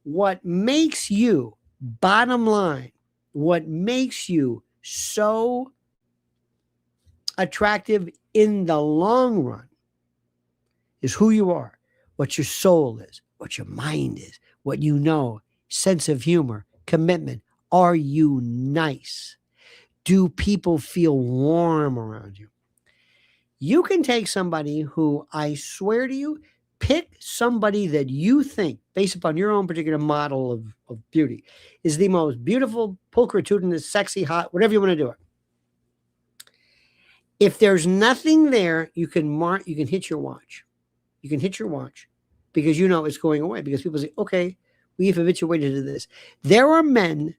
what makes you, bottom line, what makes you so attractive in the long run is who you are, what your soul is, what your mind is, what you know, sense of humor, commitment. Are you nice? Do people feel warm around you? You can take somebody who, I swear to you, pick somebody that you think, based upon your own particular model of beauty, is the most beautiful, pulchritudinous, sexy, hot, whatever you want to do it. If there's nothing there, you can hit your watch. You can hit your watch because you know it's going away, because people say, okay, we've habituated to this. There are men,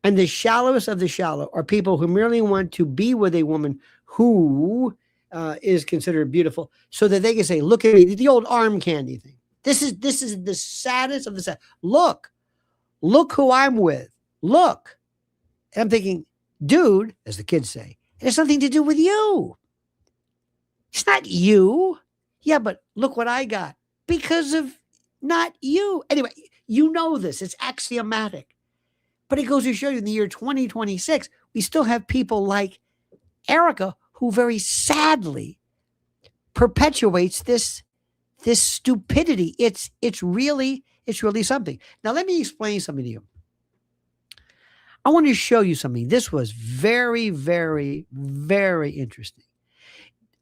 and the shallowest of the shallow are people who merely want to be with a woman who is considered beautiful, so that they can say, look at me, the old arm candy thing. This is the saddest of the sad. Look who I'm with. Look. And I'm thinking, dude, as the kids say, it has nothing to do with you. It's not you. Yeah, but look what I got. Because of not you. Anyway, you know this. It's axiomatic. But it goes to show you, in the year 2026, we still have people like Erica who very sadly perpetuates this stupidity. It's really something. Now, let me explain something to you. I want to show you something. This was very, very, very interesting.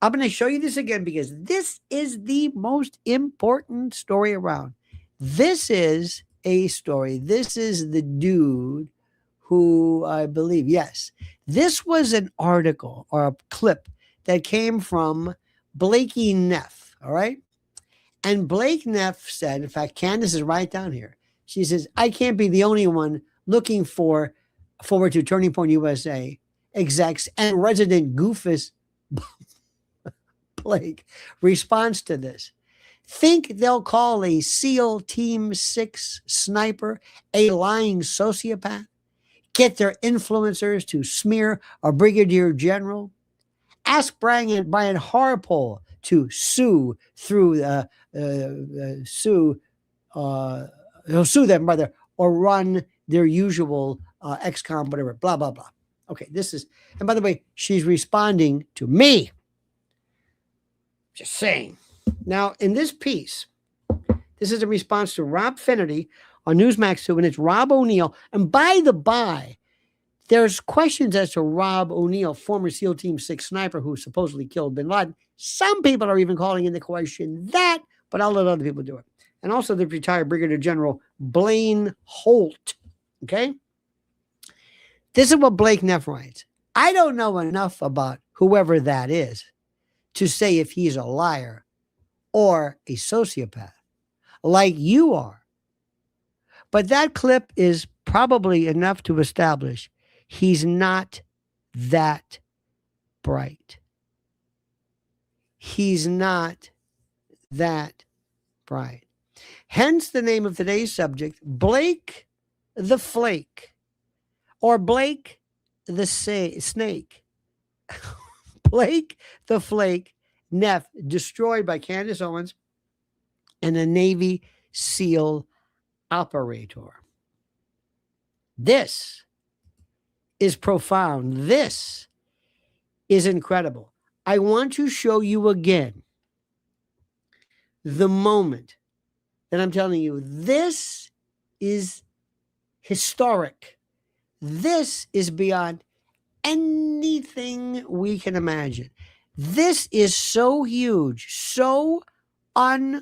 I'm going to show you this again because this is the most important story around. This is a story. This is the dude who, I believe, yes, this was an article or a clip that came from Blakey Neff, all right? And Blake Neff said, in fact, Candace is right down here. She says, I can't be the only one looking forward to Turning Point USA execs and resident goofus Flake responds to this. Think they'll call a SEAL Team 6 sniper a lying sociopath? Get their influencers to smear a brigadier general? Ask Brian Harpole to sue through he'll sue them brother or run their usual XCOM, whatever, blah, blah, blah. Okay, this is, and by the way, she's responding to me. Just saying. Now, in this piece, this is a response to Rob Finnerty on Newsmax 2, and it's Rob O'Neill. And by the by, there's questions as to Rob O'Neill, former SEAL Team 6 sniper who supposedly killed bin Laden. Some people are even calling into question that, but I'll let other people do it. And also the retired Brigadier General Blaine Holt. Okay? This is what Blake Neff writes. I don't know enough about whoever that is to say if he's a liar or a sociopath, like you are. But that clip is probably enough to establish he's not that bright. He's not that bright. Hence the name of today's subject, Blake the Flake, or Blake the Snake. Blake the Flake Neff, destroyed by Candace Owens and a Navy SEAL operator. This is profound. This is incredible. I want to show you again the moment that I'm telling you, this is historic. This is beyond anything we can imagine. This is so huge, so unbelievable.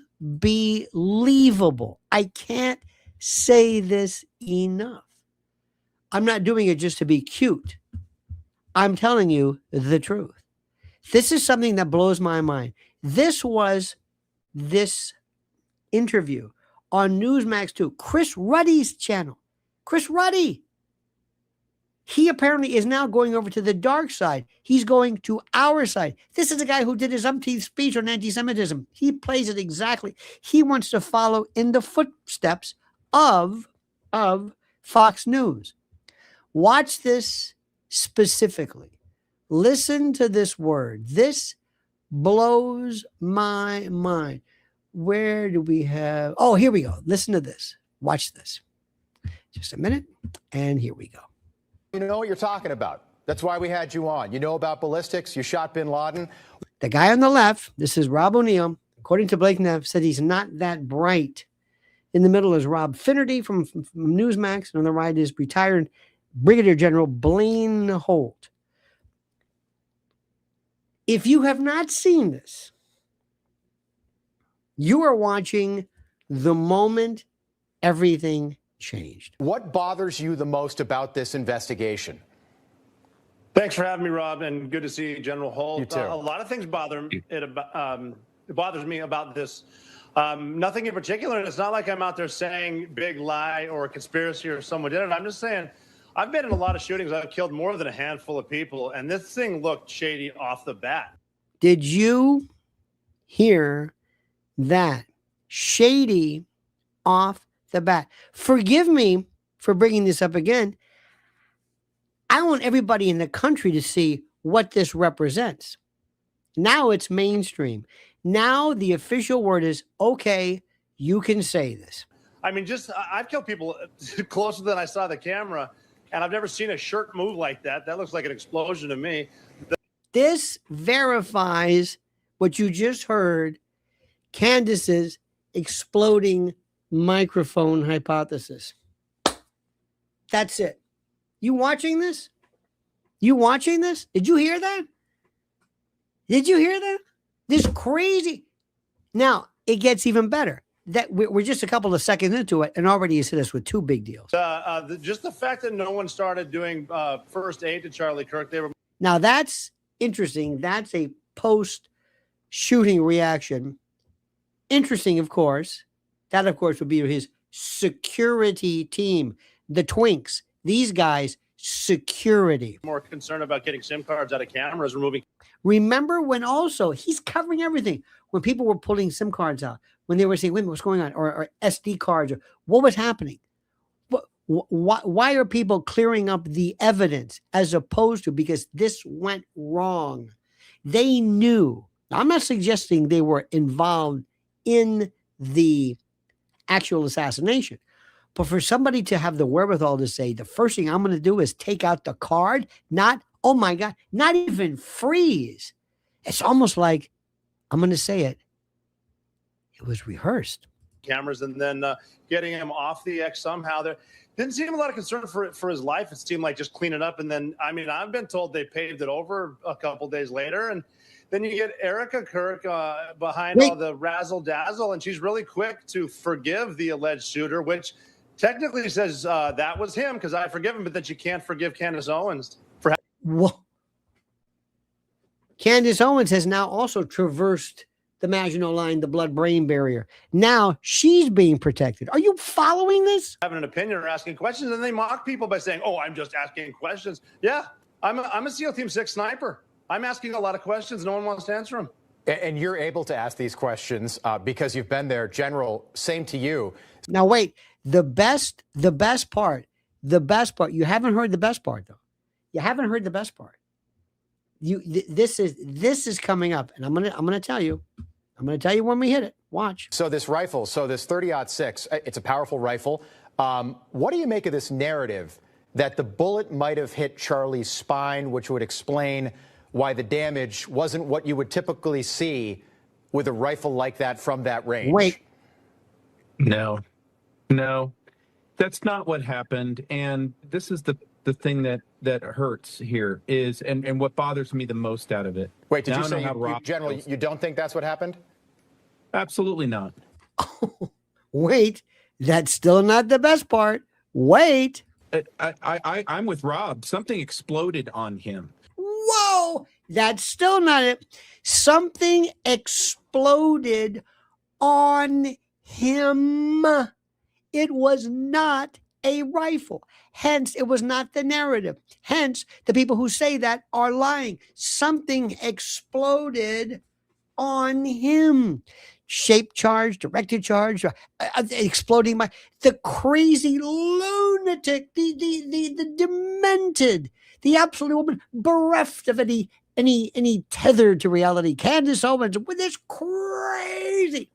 I can't say this enough. I'm not doing it just to be cute. I'm telling you the truth. This is something that blows my mind. This was this interview on Newsmax 2, Chris Ruddy's channel. Chris Ruddy. He apparently is now going over to the dark side. He's going to our side. This is a guy who did his umpteenth speech on anti-Semitism. He plays it exactly. He wants to follow in the footsteps of Fox News. Watch this specifically. Listen to this word. This blows my mind. Where do we have? Oh, here we go. Listen to this. Watch this. Just a minute. And here we go. You know what you're talking about. That's why we had you on. You know about ballistics. You shot bin Laden. The guy on the left, this is Rob O'Neill, according to Blake Neff, said he's not that bright. In the middle is Rob Finnerty from Newsmax. And on the right is retired Brigadier General Blaine Holt. If you have not seen this, you are watching the moment everything changed. What bothers you the most about this investigation? Thanks for having me, Rob, and good to see you, General Holt. You too. A lot of things bother it bothers me about this. Nothing in particular, and it's not like I'm out there saying big lie or conspiracy or someone did it. I'm just saying I've been in a lot of shootings. I've killed more than a handful of people, and this thing looked shady off the bat. Did you hear that? Shady off the bat. Forgive me for bringing this up again. I want everybody in the country to see what this represents. Now it's mainstream. Now the official word is, okay, you can say this. I mean, I've killed people closer than I saw the camera, and I've never seen a shirt move like that. That looks like an explosion to me. This verifies what you just heard, Candace's exploding microphone hypothesis. That's it. You watching this? You watching this? Did you hear that? Did you hear that? This crazy. Now, it gets even better. That we're just a couple of seconds into it, and already he's hit us with two big deals. Just the fact that no one started doing first aid to Charlie Kirk. Now, that's interesting. That's a post-shooting reaction. Interesting, of course. That, of course, would be his security team, the Twinks. These guys security. More concerned about getting SIM cards out of cameras, removing. Remember when also he's covering everything when people were pulling SIM cards out, when they were saying, wait, what's going on? Or SD cards, or what was happening? Why are people clearing up the evidence as opposed to because this went wrong? They knew. I'm not suggesting they were involved in the actual assassination, but for somebody to have the wherewithal to say, the first thing I'm going to do is take out the card, not, oh my God, not even freeze. It's almost like, I'm going to say it, it was rehearsed. Cameras, and then getting him off the X somehow. There didn't seem a lot of concern for his life. It seemed like just clean it up. And then, I mean, I've been told they paved it over a couple days later. And then you get Erica Kirk behind all the razzle dazzle, and she's really quick to forgive the alleged shooter, which technically says that was him because I forgive him, but that you can't forgive Candace Owens for. Whoa. Candace Owens has now also traversed the Maginot Line, the blood-brain barrier. Now she's being protected. Are you following this? Having an opinion or asking questions, and they mock people by saying, "Oh, I'm just asking questions." Yeah, I'm a SEAL Team 6 sniper. I'm asking a lot of questions. No one wants to answer them. And you're able to ask these questions because you've been there. General, same to you. Now wait, the best part. You haven't heard the best part though. You haven't heard the best part. This is coming up, and I'm gonna tell you. I'm going to tell you when we hit it. Watch. So this rifle, this 30-06, it's a powerful rifle. What do you make of this narrative that the bullet might have hit Charlie's spine, which would explain why the damage wasn't what you would typically see with a rifle like that from that range? Wait. No, that's not what happened. And this is the thing that hurts here is, and what bothers me the most out of it. Wait, did you say, General, you don't think that's what happened? Absolutely not. Wait, that's still not the best part. Wait. I'm with Rob. Something exploded on him. Whoa, that's still not it. Something exploded on him. It was not a rifle. Hence, it was not the narrative. Hence, the people who say that are lying. Something exploded on him. Shape charge, directed charge, exploding by the crazy lunatic, the demented, the absolute woman bereft of any tether to reality. Candace Owens with this crazy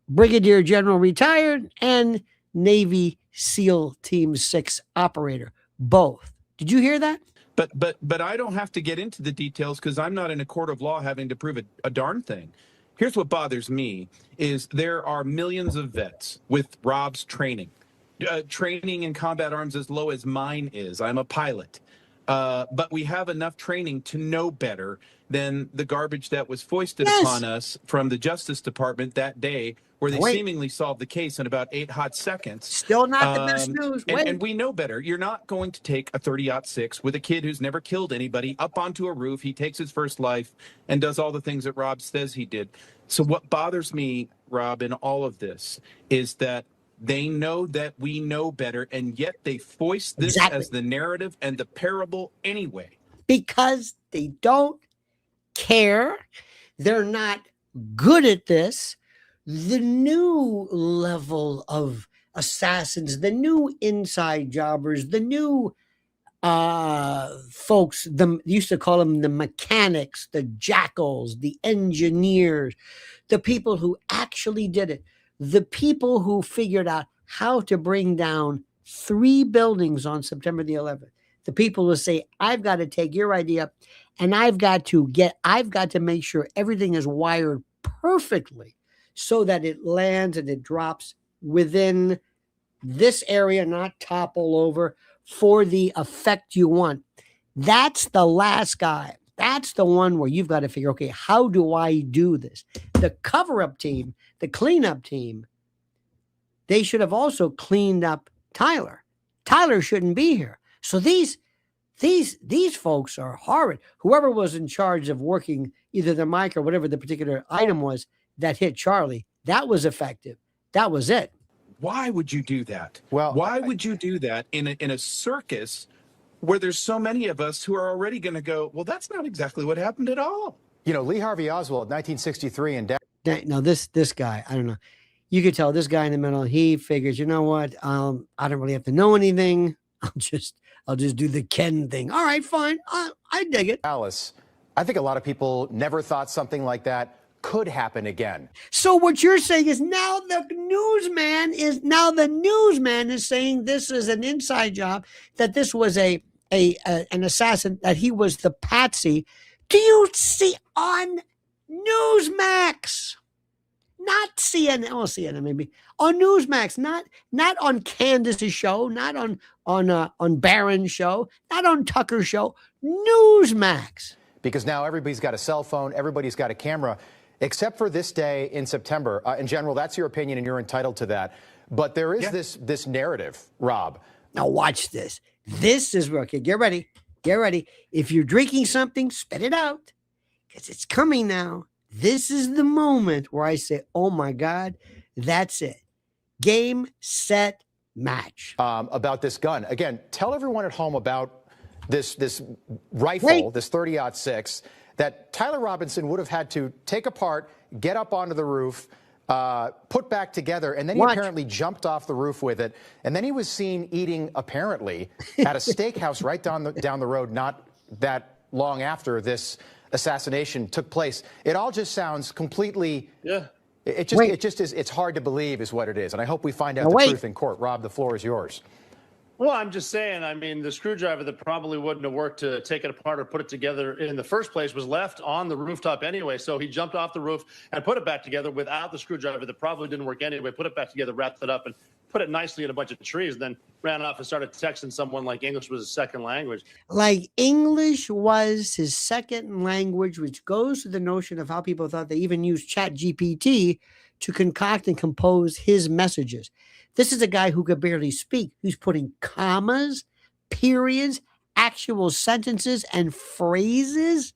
Brigadier General retired and Navy SEAL Team 6 operator. Both. Did you hear that? But I don't have to get into the details because I'm not in a court of law having to prove a darn thing. Here's what bothers me is there are millions of vets with Rob's training in combat arms as low as mine is. I'm a pilot. But we have enough training to know better than the garbage that was foisted upon us from the Justice Department that day, where they seemingly solved the case in about 8 hot seconds. Still not the best news. And we know better. You're not going to take a 30-06 with a kid who's never killed anybody up onto a roof. He takes his first life and does all the things that Rob says he did. So what bothers me, Rob, in all of this is that they know that we know better, and yet they foist this as the narrative and the parable anyway. Because they don't care. They're not good at this. The new level of assassins, the new inside jobbers, the new folks, used to call them the mechanics, the jackals, the engineers, the people who actually did it, the people who figured out how to bring down 3 buildings on September the 11th. The people who say, I've got to take your idea and I've got to make sure everything is wired perfectly so that it lands and it drops within this area, not topple over for the effect you want. That's the last guy. That's the one where you've got to figure, okay, how do I do this? The cover-up team, the cleanup team, they should have also cleaned up Tyler. Tyler shouldn't be here. So these folks are horrid. Whoever was in charge of working either the mic or whatever the particular item was that hit Charlie, that was effective. That was it. Why would you do that? Well, why would you do that in a circus where there's so many of us who are already going to go, well, that's not exactly what happened at all. You know, Lee Harvey Oswald, 1963 in No, this guy, I don't know. You could tell this guy in the middle, he figures, you know what? I don't really have to know anything. I'll just do the Ken thing. All right, fine. I dig it. Dallas. I think a lot of people never thought something like that could happen again. So what you're saying is now the newsman is saying this is an inside job, that this was an assassin, that he was the patsy. Do you see on Newsmax? Not CNN, CNN maybe, on Newsmax, not on Candace's show, not on Barron's show, not on Tucker's show, Newsmax. Because now everybody's got a cell phone, everybody's got a camera, except for this day in September. In general, that's your opinion and you're entitled to that. But there is this narrative, Rob. Now watch this. This is where, okay, get ready. Get ready. If you're drinking something, spit it out, because it's coming now. This is the moment where I say, oh my God, that's it. Game, set, match. About this gun. Again, tell everyone at home about this rifle, this 30-06, that Tyler Robinson would have had to take apart, get up onto the roof, put back together, and then he apparently jumped off the roof with it. And then he was seen eating, apparently, at a steakhouse right down the road, not that long after this assassination took place. It all just sounds completely... Yeah. It just is, it's hard to believe is what it is. And I hope we find out the truth in court. Rob, the floor is yours. Well, I'm just saying, I mean, the screwdriver that probably wouldn't have worked to take it apart or put it together in the first place was left on the rooftop anyway. So he jumped off the roof and put it back together without the screwdriver that probably didn't work anyway, put it back together, wrapped it up, and put it nicely in a bunch of trees, then ran off and started texting someone like English was his second language. Like English was his second language, which goes to the notion of how people thought they even used ChatGPT to concoct and compose his messages. This is a guy who could barely speak, who's putting commas, periods, actual sentences, and phrases.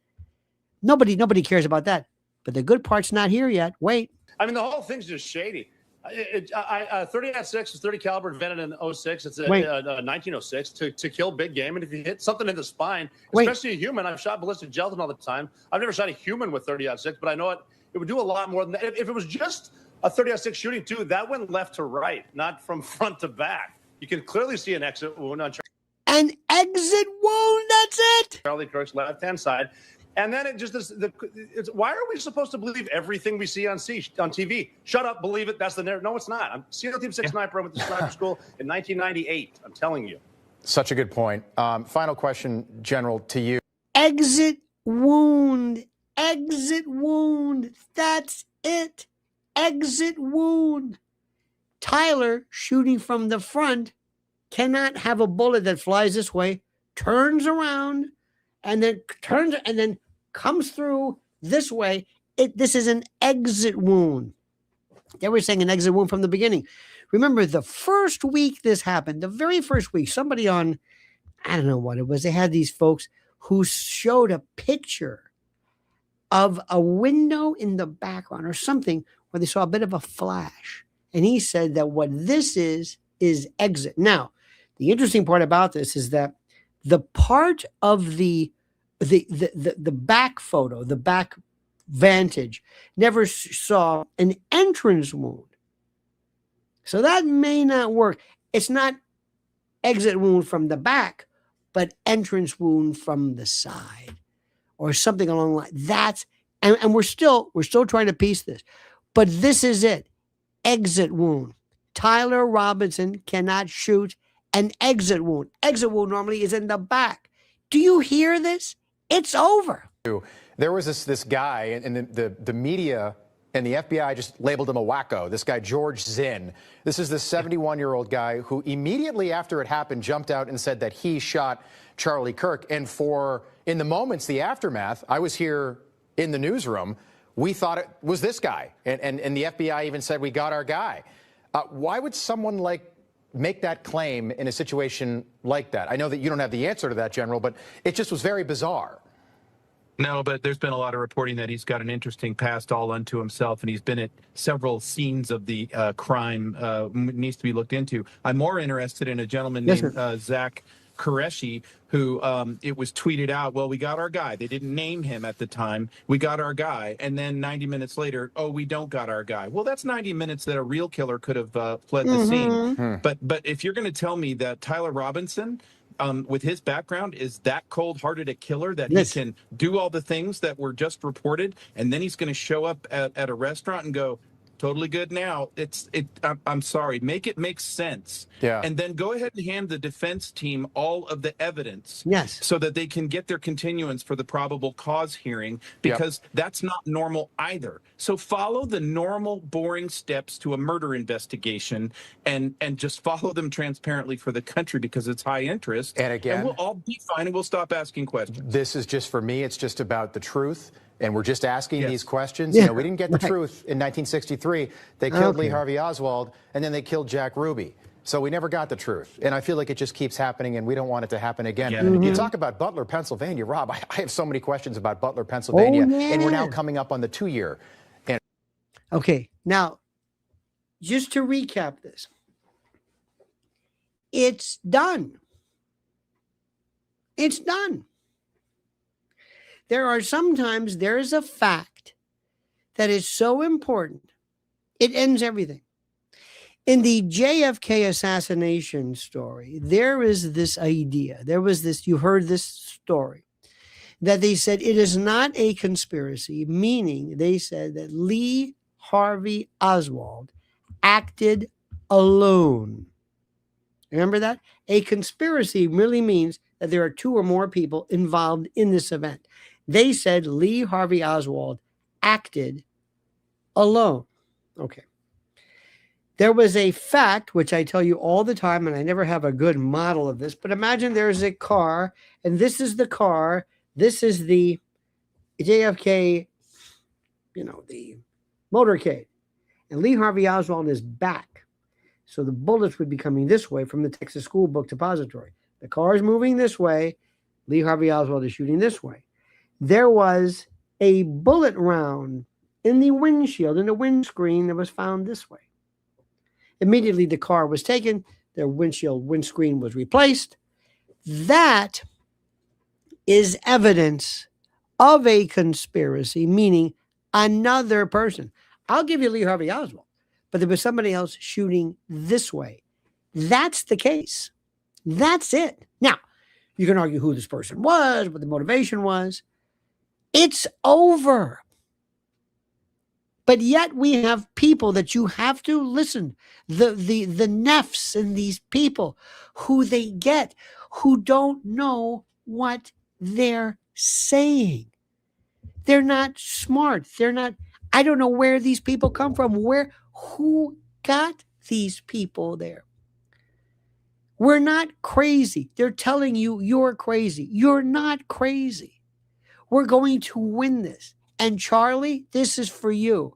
Nobody cares about that. But the good part's not here yet. Wait. I mean, the whole thing's just shady. 30-06 is 30 caliber invented in 06. It's 1906 to kill big game. And if you hit something in the spine, especially a human, I've shot ballistic gelatin all the time. I've never shot a human with 30-06, but I know it would do a lot more than that. If it was just a 30-06 shooting too, that went left to right, not from front to back. You can clearly see an exit wound on an exit wound. That's it. Charlie Kirk's left-hand side. And then it just is. Why are we supposed to believe everything we see on TV? Shut up, believe it. That's the narrative. No, it's not. I'm SEAL Team 6 sniper. I went to sniper school in 1998. I'm telling you. Such a good point. Final question, General, to you. Exit wound. Exit wound. That's it. Exit wound. Tyler, shooting from the front, cannot have a bullet that flies this way, turns around, and then comes through this way. This is an exit wound. They were saying an exit wound from the beginning. Remember, the first week this happened, the very first week, somebody on, I don't know what it was, they had these folks who showed a picture of a window in the background or something where they saw a bit of a flash. And he said that what this is exit. Now, the interesting part about this is that the part of the back photo, the back vantage, never saw an entrance wound. So that may not work. It's not exit wound from the back, but entrance wound from the side or something along the line. That's, and we're still trying to piece this, but this is it. Exit wound. Tyler Robinson cannot shoot an exit wound. Exit wound normally is in the back. Do you hear this? It's over. There was this guy, and the media and the FBI just labeled him a wacko. This guy, George Zinn. This is the 71-year-old guy who immediately after it happened jumped out and said that he shot Charlie Kirk. And in the moments, the aftermath, I was here in the newsroom, we thought it was this guy. And the FBI even said, we got our guy. Why would someone make that claim in a situation like that? I know that you don't have the answer to that, General, but it just was very bizarre. No, but there's been a lot of reporting that he's got an interesting past all unto himself, and he's been at several scenes of the crime. Needs to be looked into. I'm more interested in a gentleman named Zach Qureshi, who it was tweeted out, well, we got our guy. They didn't name him at the time. We got our guy. And then 90 minutes later, oh, we don't got our guy. Well, that's 90 minutes that a real killer could have fled the scene. But if you're going to tell me that Tyler Robinson, with his background, is that cold-hearted a killer that he can do all the things that were just reported, and then he's going to show up at a restaurant and go, totally good now. I'm sorry. Make it make sense. Yeah. And then go ahead and hand the defense team all of the evidence. Yes. So that they can get their continuance for the probable cause hearing, because that's not normal either. So follow the normal, boring steps to a murder investigation and just follow them transparently for the country, because it's high interest. And again, we'll all be fine and we'll stop asking questions. This is just, for me, it's just about the truth. And we're just asking these questions. Yeah, You know, we didn't get the truth in 1963. They killed Lee Okay. Harvey Oswald, and then they killed Jack Ruby. So we never got the truth. And I feel like it just keeps happening, and we don't want it to happen again. You talk about Butler, Pennsylvania. Rob, I have so many questions about Butler, Pennsylvania. And we're now coming up on the 2-year. And Okay, now, just to recap this, it's done. It's done. There is a fact that is so important, it ends everything. In the JFK assassination story, there is this idea, you heard this story, that they said it is not a conspiracy, meaning they said that Lee Harvey Oswald acted alone. Remember that? A conspiracy really means that there are 2 or more people involved in this event. They said Lee Harvey Oswald acted alone. Okay. There was a fact, which I tell you all the time, and I never have a good model of this, but imagine there's a car, and this is the car, this is the JFK, the motorcade, and Lee Harvey Oswald is back. So the bullets would be coming this way from the Texas School Book Depository. The car is moving this way. Lee Harvey Oswald is shooting this way. There was a bullet round in the windshield, in the windscreen, that was found this way. Immediately, the car was taken. Their windscreen was replaced. That is evidence of a conspiracy, meaning another person. I'll give you Lee Harvey Oswald, but there was somebody else shooting this way. That's the case. That's it. Now, you can argue who this person was, what the motivation was. It's over. But yet we have people that you have to listen. The Neffs and these people who they get, who don't know what they're saying. They're not smart. I don't know where these people come from. Who got these people there? We're not crazy. They're telling you you're crazy. You're not crazy. We're going to win this. And Charlie, this is for you.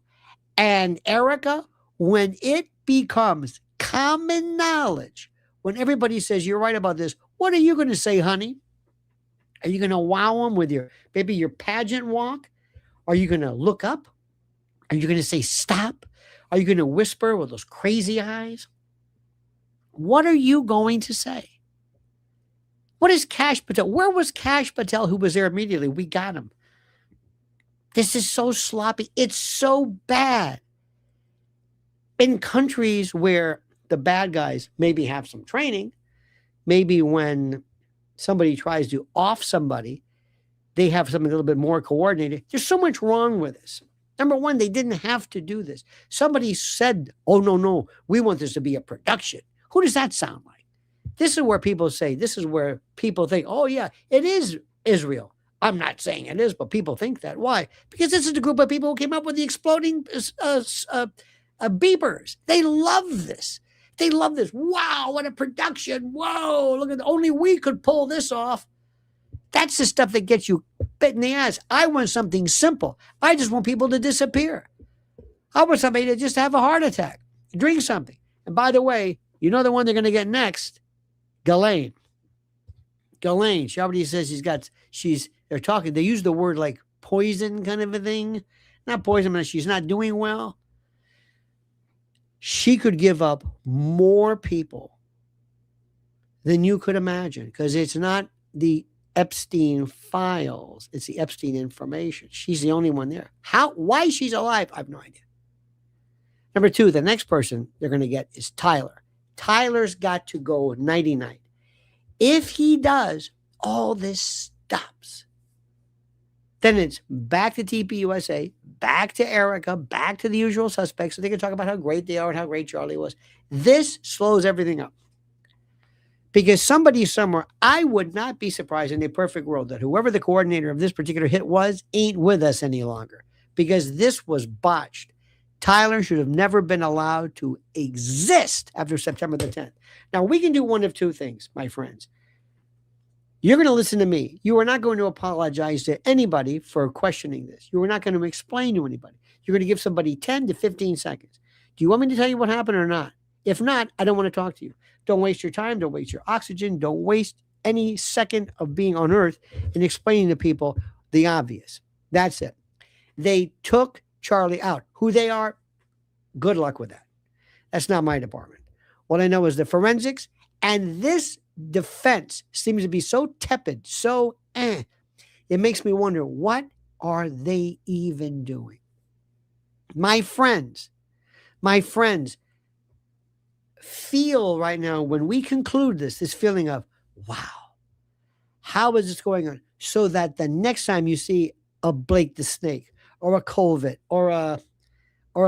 And Erica, when it becomes common knowledge, when everybody says you're right about this, what are you going to say, honey? Are you going to wow them with your pageant walk? Are you going to look up? Are you going to say stop? Are you going to whisper with those crazy eyes? What are you going to say? What is Kash Patel? Where was Kash Patel, who was there immediately? We got him. This is so sloppy. It's so bad. In countries where the bad guys maybe have some training, maybe when somebody tries to off somebody, they have something a little bit more coordinated. There's so much wrong with this. Number one, they didn't have to do this. Somebody said, oh, no, we want this to be a production. Who does that sound like? This is where people think, oh, yeah, it is Israel. I'm not saying it is, but people think that. Why? Because this is the group of people who came up with the exploding beepers. They love this. They love this. Wow, what a production. Whoa, look at only we could pull this off. That's the stuff that gets you bit in the ass. I want something simple. I just want people to disappear. I want somebody to just have a heart attack, drink something. And by the way, you know the one they're going to get next? Ghislaine. She already says she's They're talking. They use the word like poison kind of a thing. Not poison, but she's not doing well. She could give up more people than you could imagine because it's not the Epstein files. It's the Epstein information. She's the only one there. Why she's alive, I have no idea. Number 2, the next person they're going to get is Tyler. Tyler's got to go nighty-night. If he does, all this stops. Then it's back to TPUSA, back to Erica, back to the usual suspects. So they can talk about how great they are and how great Charlie was. This slows everything up. Because somebody somewhere, I would not be surprised in a perfect world that whoever the coordinator of this particular hit was ain't with us any longer. Because this was botched. Tyler should have never been allowed to exist after September the 10th. Now, we can do one of two things, my friends. You're going to listen to me. You are not going to apologize to anybody for questioning this. You are not going to explain to anybody. You're going to give somebody 10 to 15 seconds. Do you want me to tell you what happened or not? If not, I don't want to talk to you. Don't waste your time. Don't waste your oxygen. Don't waste any second of being on Earth in explaining to people the obvious. That's it. They took Charlie out. Who they are, good luck with that. That's not my department. What I know is the forensics, and this defense seems to be so tepid, so it makes me wonder, what are they even doing? My friends, feel right now when we conclude this feeling of, wow, how is this going on? So that the next time you see a Blake the Snake or a Colvin or a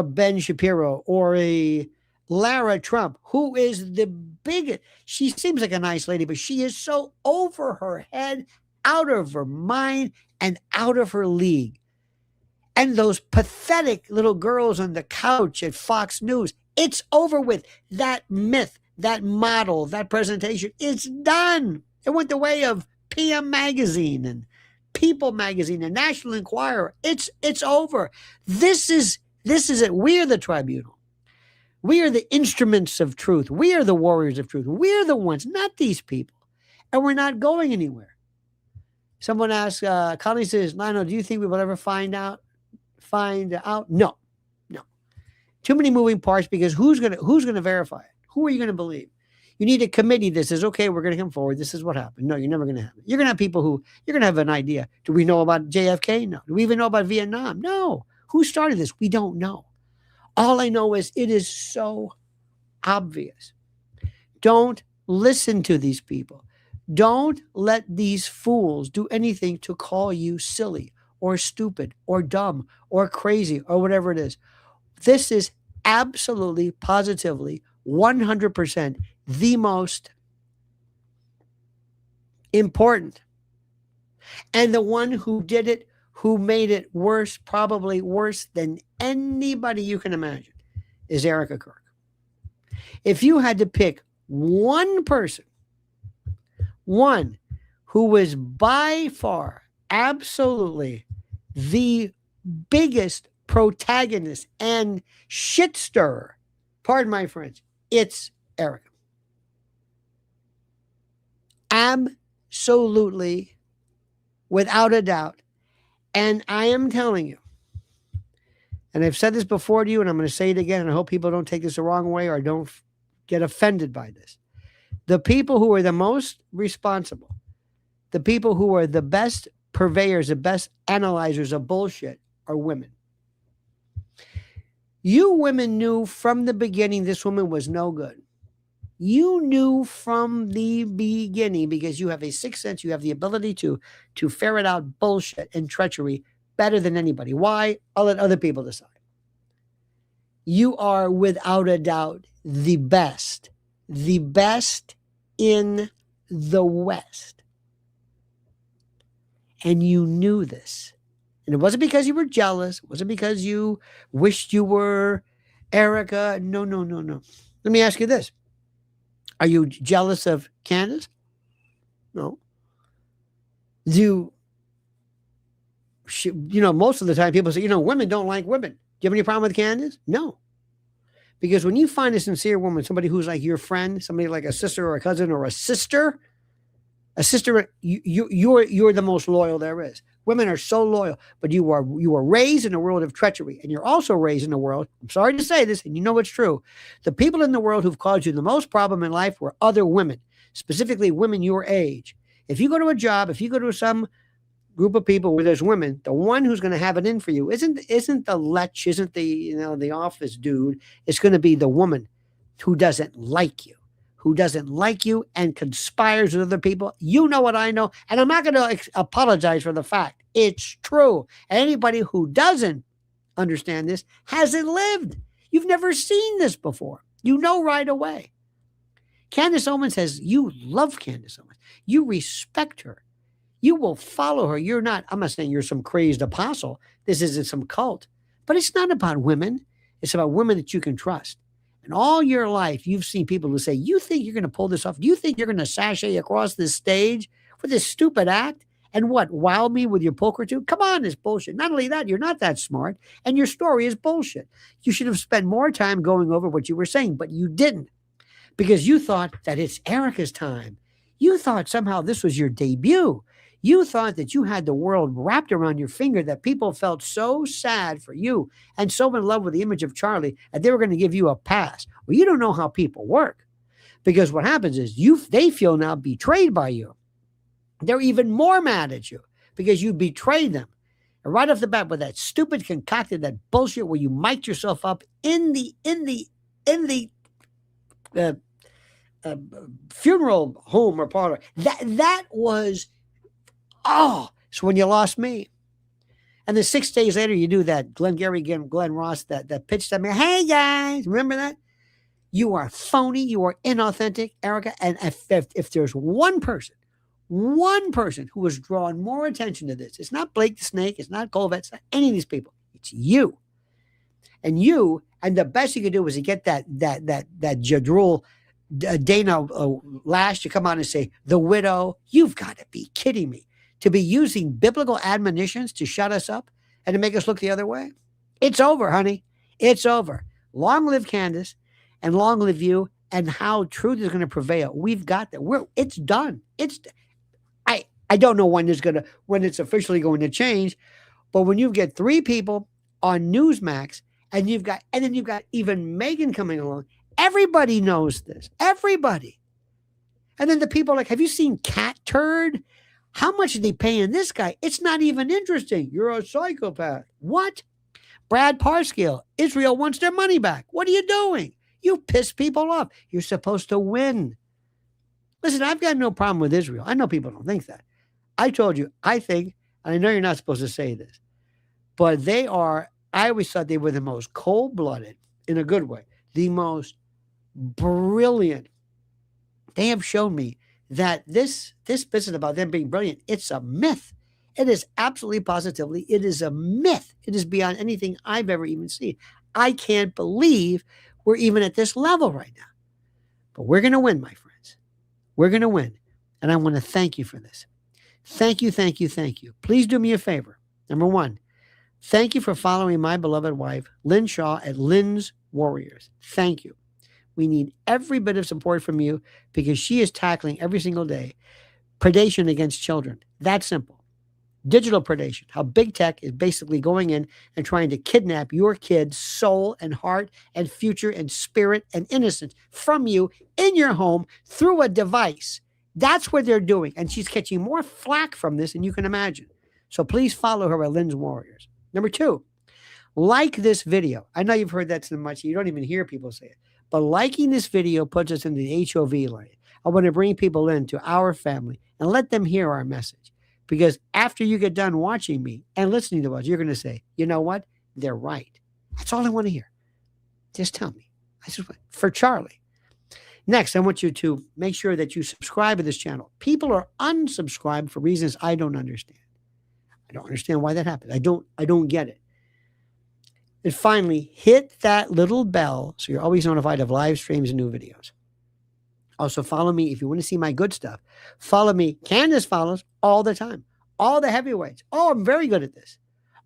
Ben Shapiro or a Lara Trump, who is the biggest. She seems like a nice lady, but she is so over her head, out of her mind, and out of her league. And those pathetic little girls on the couch at Fox News, it's over with. That myth, that model, that presentation, it's done. It went the way of PM Magazine and People Magazine and National Enquirer. It's over. This is it. We're the tribunal. We are the instruments of truth. We are the warriors of truth. We're the ones, not these people. And we're not going anywhere. Someone asked, Connie says, Lionel, do you think we will ever find out? No. Too many moving parts, because who's gonna verify it? Who are you going to believe? You need a committee that says, okay, we're going to come forward. This is what happened. No, you're never going to have it. You're going to have people who, you're going to have an idea. Do we know about JFK? No. Do we even know about Vietnam? No. Who started this? We don't know. All I know is it is so obvious. Don't listen to these people. Don't let these fools do anything to call you silly or stupid or dumb or crazy or whatever it is. This is absolutely, positively, 100% the most important. And the one who did it, who made it worse, probably worse than anybody you can imagine, is Erica Kirk. If you had to pick one person, one who was by far absolutely the biggest protagonist and shit stirrer, pardon my French, it's Erica. Absolutely, without a doubt. And I am telling you, and I've said this before to you, and I'm going to say it again, and I hope people don't take this the wrong way or don't get offended by this. The people who are the most responsible, the people who are the best purveyors, the best analyzers of bullshit are women. You women knew from the beginning this woman was no good. You knew from the beginning because you have a sixth sense. You have the ability to ferret out bullshit and treachery better than anybody. Why? I'll let other people decide. You are without a doubt the best in the West. And you knew this. And it wasn't because you were jealous. It wasn't because you wished you were Erica. No. Let me ask you this. Are you jealous of Candace? No. Most of the time people say, women don't like women. Do you have any problem with Candace? No. Because when you find a sincere woman, somebody who's like your friend, somebody like a sister or a cousin or a sister, A sister, you're the most loyal there is. Women are so loyal, but you were raised in a world of treachery, and you're also raised in a world. I'm sorry to say this, and you know it's true. The people in the world who've caused you the most problem in life were other women, specifically women your age. If you go to a job, if you go to some group of people where there's women, the one who's going to have it in for you isn't the lech, isn't the office dude. It's going to be the woman who doesn't like you. Who doesn't like you and conspires with other people. You know what I know, and I'm not going to apologize for the fact. It's true. Anybody who doesn't understand this hasn't lived. You've never seen this before. You know right away. Candace Owens says you love Candace Owens. You respect her. You will follow her. I'm not saying you're some crazed apostle. This isn't some cult. But it's not about women. It's about women that you can trust. And all your life, you've seen people who say, you think you're going to pull this off? Do you think you're going to sashay across this stage with this stupid act? And what, wow me with your pulchritude? Come on, it's bullshit. Not only that, you're not that smart, and your story is bullshit. You should have spent more time going over what you were saying, but you didn't, because you thought that it's Erica's time. You thought somehow this was your debut. You thought that you had the world wrapped around your finger, that people felt so sad for you and so in love with the image of Charlie that they were going to give you a pass. Well, you don't know how people work, because what happens is they feel now betrayed by you. They're even more mad at you because you betrayed them. And right off the bat with that stupid concocted, that bullshit where you mic'd yourself up in the funeral home or parlor. That was... Oh, so when you lost me. And then 6 days later, you do that Glengarry, Glenn Ross, that pitch to me. Hey, guys, remember that? You are phony. You are inauthentic, Erica. And if there's one person who has drawn more attention to this, it's not Blake the Snake, it's not Colvett, it's not any of these people. It's you. And the best you could do was to get that Jadrul Dana Lash to come out and say, the widow. You've got to be kidding me. To be using biblical admonitions to shut us up and to make us look the other way. It's over, honey. It's over. Long live Candace, and long live you, and how truth is going to prevail. We've got that. It's done. I don't know when it's officially going to change, but when you get 3 people on Newsmax, and then you've got even Megan coming along, everybody knows this. Everybody. And then the people are like, have you seen Cat Turd? How much are they paying this guy? It's not even interesting. You're a psychopath. What? Brad Parscale. Israel wants their money back. What are you doing? You piss people off. You're supposed to win. Listen, I've got no problem with Israel. I know people don't think that. I told you, I think, and I know you're not supposed to say this, but I always thought they were the most cold-blooded, in a good way, the most brilliant. They have shown me that this business about them being brilliant, it's a myth. It is absolutely positively, it is a myth. It is beyond anything I've ever even seen. I can't believe we're even at this level right now. But we're going to win, my friends. We're going to win. And I want to thank you for this. Thank you, thank you, thank you. Please do me a favor. Number 1, thank you for following my beloved wife, Lynn Shaw, at Lynn's Warriors. Thank you. We need every bit of support from you, because she is tackling every single day predation against children. That's simple. Digital predation, how big tech is basically going in and trying to kidnap your kid's soul and heart and future and spirit and innocence from you in your home through a device. That's what they're doing. And she's catching more flack from this than you can imagine. So please follow her at Lynn's Warriors. Number 2, like this video. I know you've heard that so much. You don't even hear people say it. But liking this video puts us in the HOV lane. I want to bring people into our family and let them hear our message. Because after you get done watching me and listening to us, you're going to say, you know what? They're right. That's all I want to hear. Just tell me. For Charlie. Next, I want you to make sure that you subscribe to this channel. People are unsubscribed for reasons I don't understand. I don't understand why that happened. I don't get it. And finally, hit that little bell so you're always notified of live streams and new videos. Also, follow me if you want to see my good stuff. Follow me. Candace follows all the time. All the heavyweights. Oh, I'm very good at this.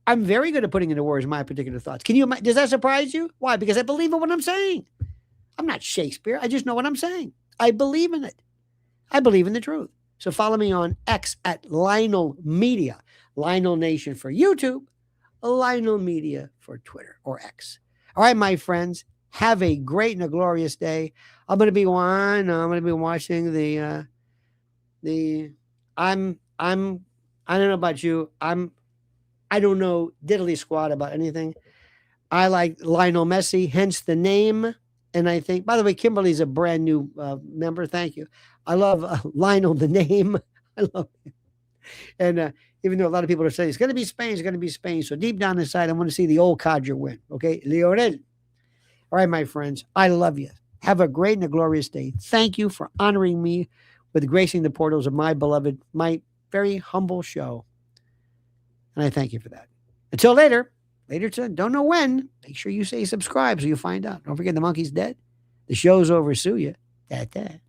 I'm very good at putting into words my particular thoughts. Does that surprise you? Why? Because I believe in what I'm saying. I'm not Shakespeare. I just know what I'm saying. I believe in it. I believe in the truth. So follow me on X at Lionel Media. Lionel Nation for YouTube, Lionel Media for Twitter or X. All right, my friends, have a great and a glorious day. I'm going to be watching I don't know about you. I don't know diddly squat about anything. I like Lionel Messi, hence the name. And I think, by the way, Kimberly's a brand new member. Thank you. I love Lionel, the name. I love it. And even though a lot of people are saying it's going to be Spain, it's going to be Spain. So deep down inside, I want to see the old codger win. Okay, Lionel. All right, my friends, I love you. Have a great and a glorious day. Thank you for honoring me with gracing the portals of my beloved, my very humble show. And I thank you for that. Until later to don't know when, make sure you say subscribe so you find out. Don't forget the monkey's dead. The show's over. Sue you. Da-da.